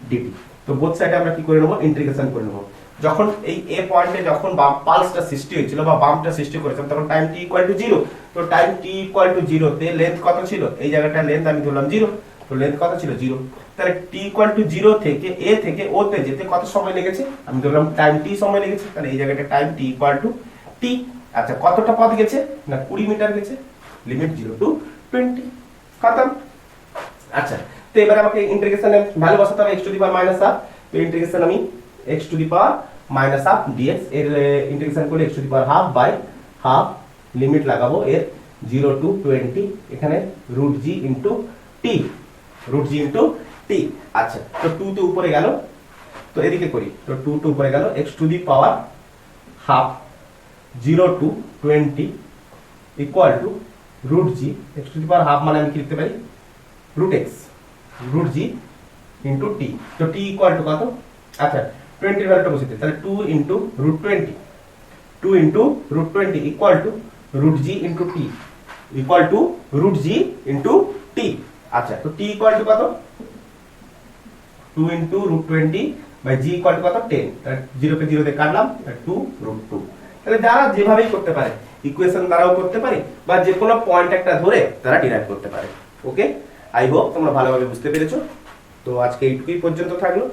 dt। তো বোথ সাইডে আমরা কি করে নেব ইন্টিগ্রেশন করে নেব। যখন এই এ পয়েন্টে যখন পালসটা সৃষ্টি হয়েছিল বা বাম্পটা সৃষ্টি করেছিলাম তখন টাইম t = 0। তো টাইম t = 0 তে লেন্থ কত ছিল? এই জায়গাটা লেন্থ আমি ধরলাম 0, তো লেন্থ কত ছিল 0। তাহলে t = 0 থেকে a থেকে o তে যেতে কত সময় লেগেছে? আমি ধরলাম টাইম t সময় লেগেছে, তাহলে এই জায়গাটা টাইম t = t। আচ্ছা, কতটা পথ গেছে না 20 মিটার গেছে, লিমিট 0 to 20 খতম। আচ্ছা, তো এবারে আমাকে ইন্টিগ্রেশনে ভ্যালু বসাতে হবে x⁻⁻²। তো ইন্টিগ্রেশন আমি x⁻⁻² dx এর ইন্টিগ্রেশন করলে x⁻½ লিমিট লাগাবো এর 0 to 20, এখানে √g * t। আচ্ছা, তো 2 তো উপরে গেল, তো এদিকে করি, তো 2 তো উপরে গেল, x⁻½ 0 to 20 = √g, x⁻½ মানে আমি কি লিখতে পারি √x √g * t। তো t = কত? আচ্ছা, 20 এর ভ্যালুটা বসিয়ে দিই, তাহলে 2 * √20 √20 = √g * t √g * t। আচ্ছা, তো t = কত 2 * √20/g = কত 10, তাহলে 0 কে 0 দিয়ে কাটলাম, 2√2। তাহলে যারা যেভাবেই করতে পারে, ইকুয়েশন দ্বারাও করতে পারে বা যে কোনো পয়েন্ট একটা ধরে তারা ডিরাইভ করতে পারে। ওকে, আই হোপ তোমরা ভালোভাবে বুঝতে পেরেছো। তো আজকে এইটুকুই পর্যন্ত থাকলো।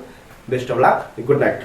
Best of luck, good night.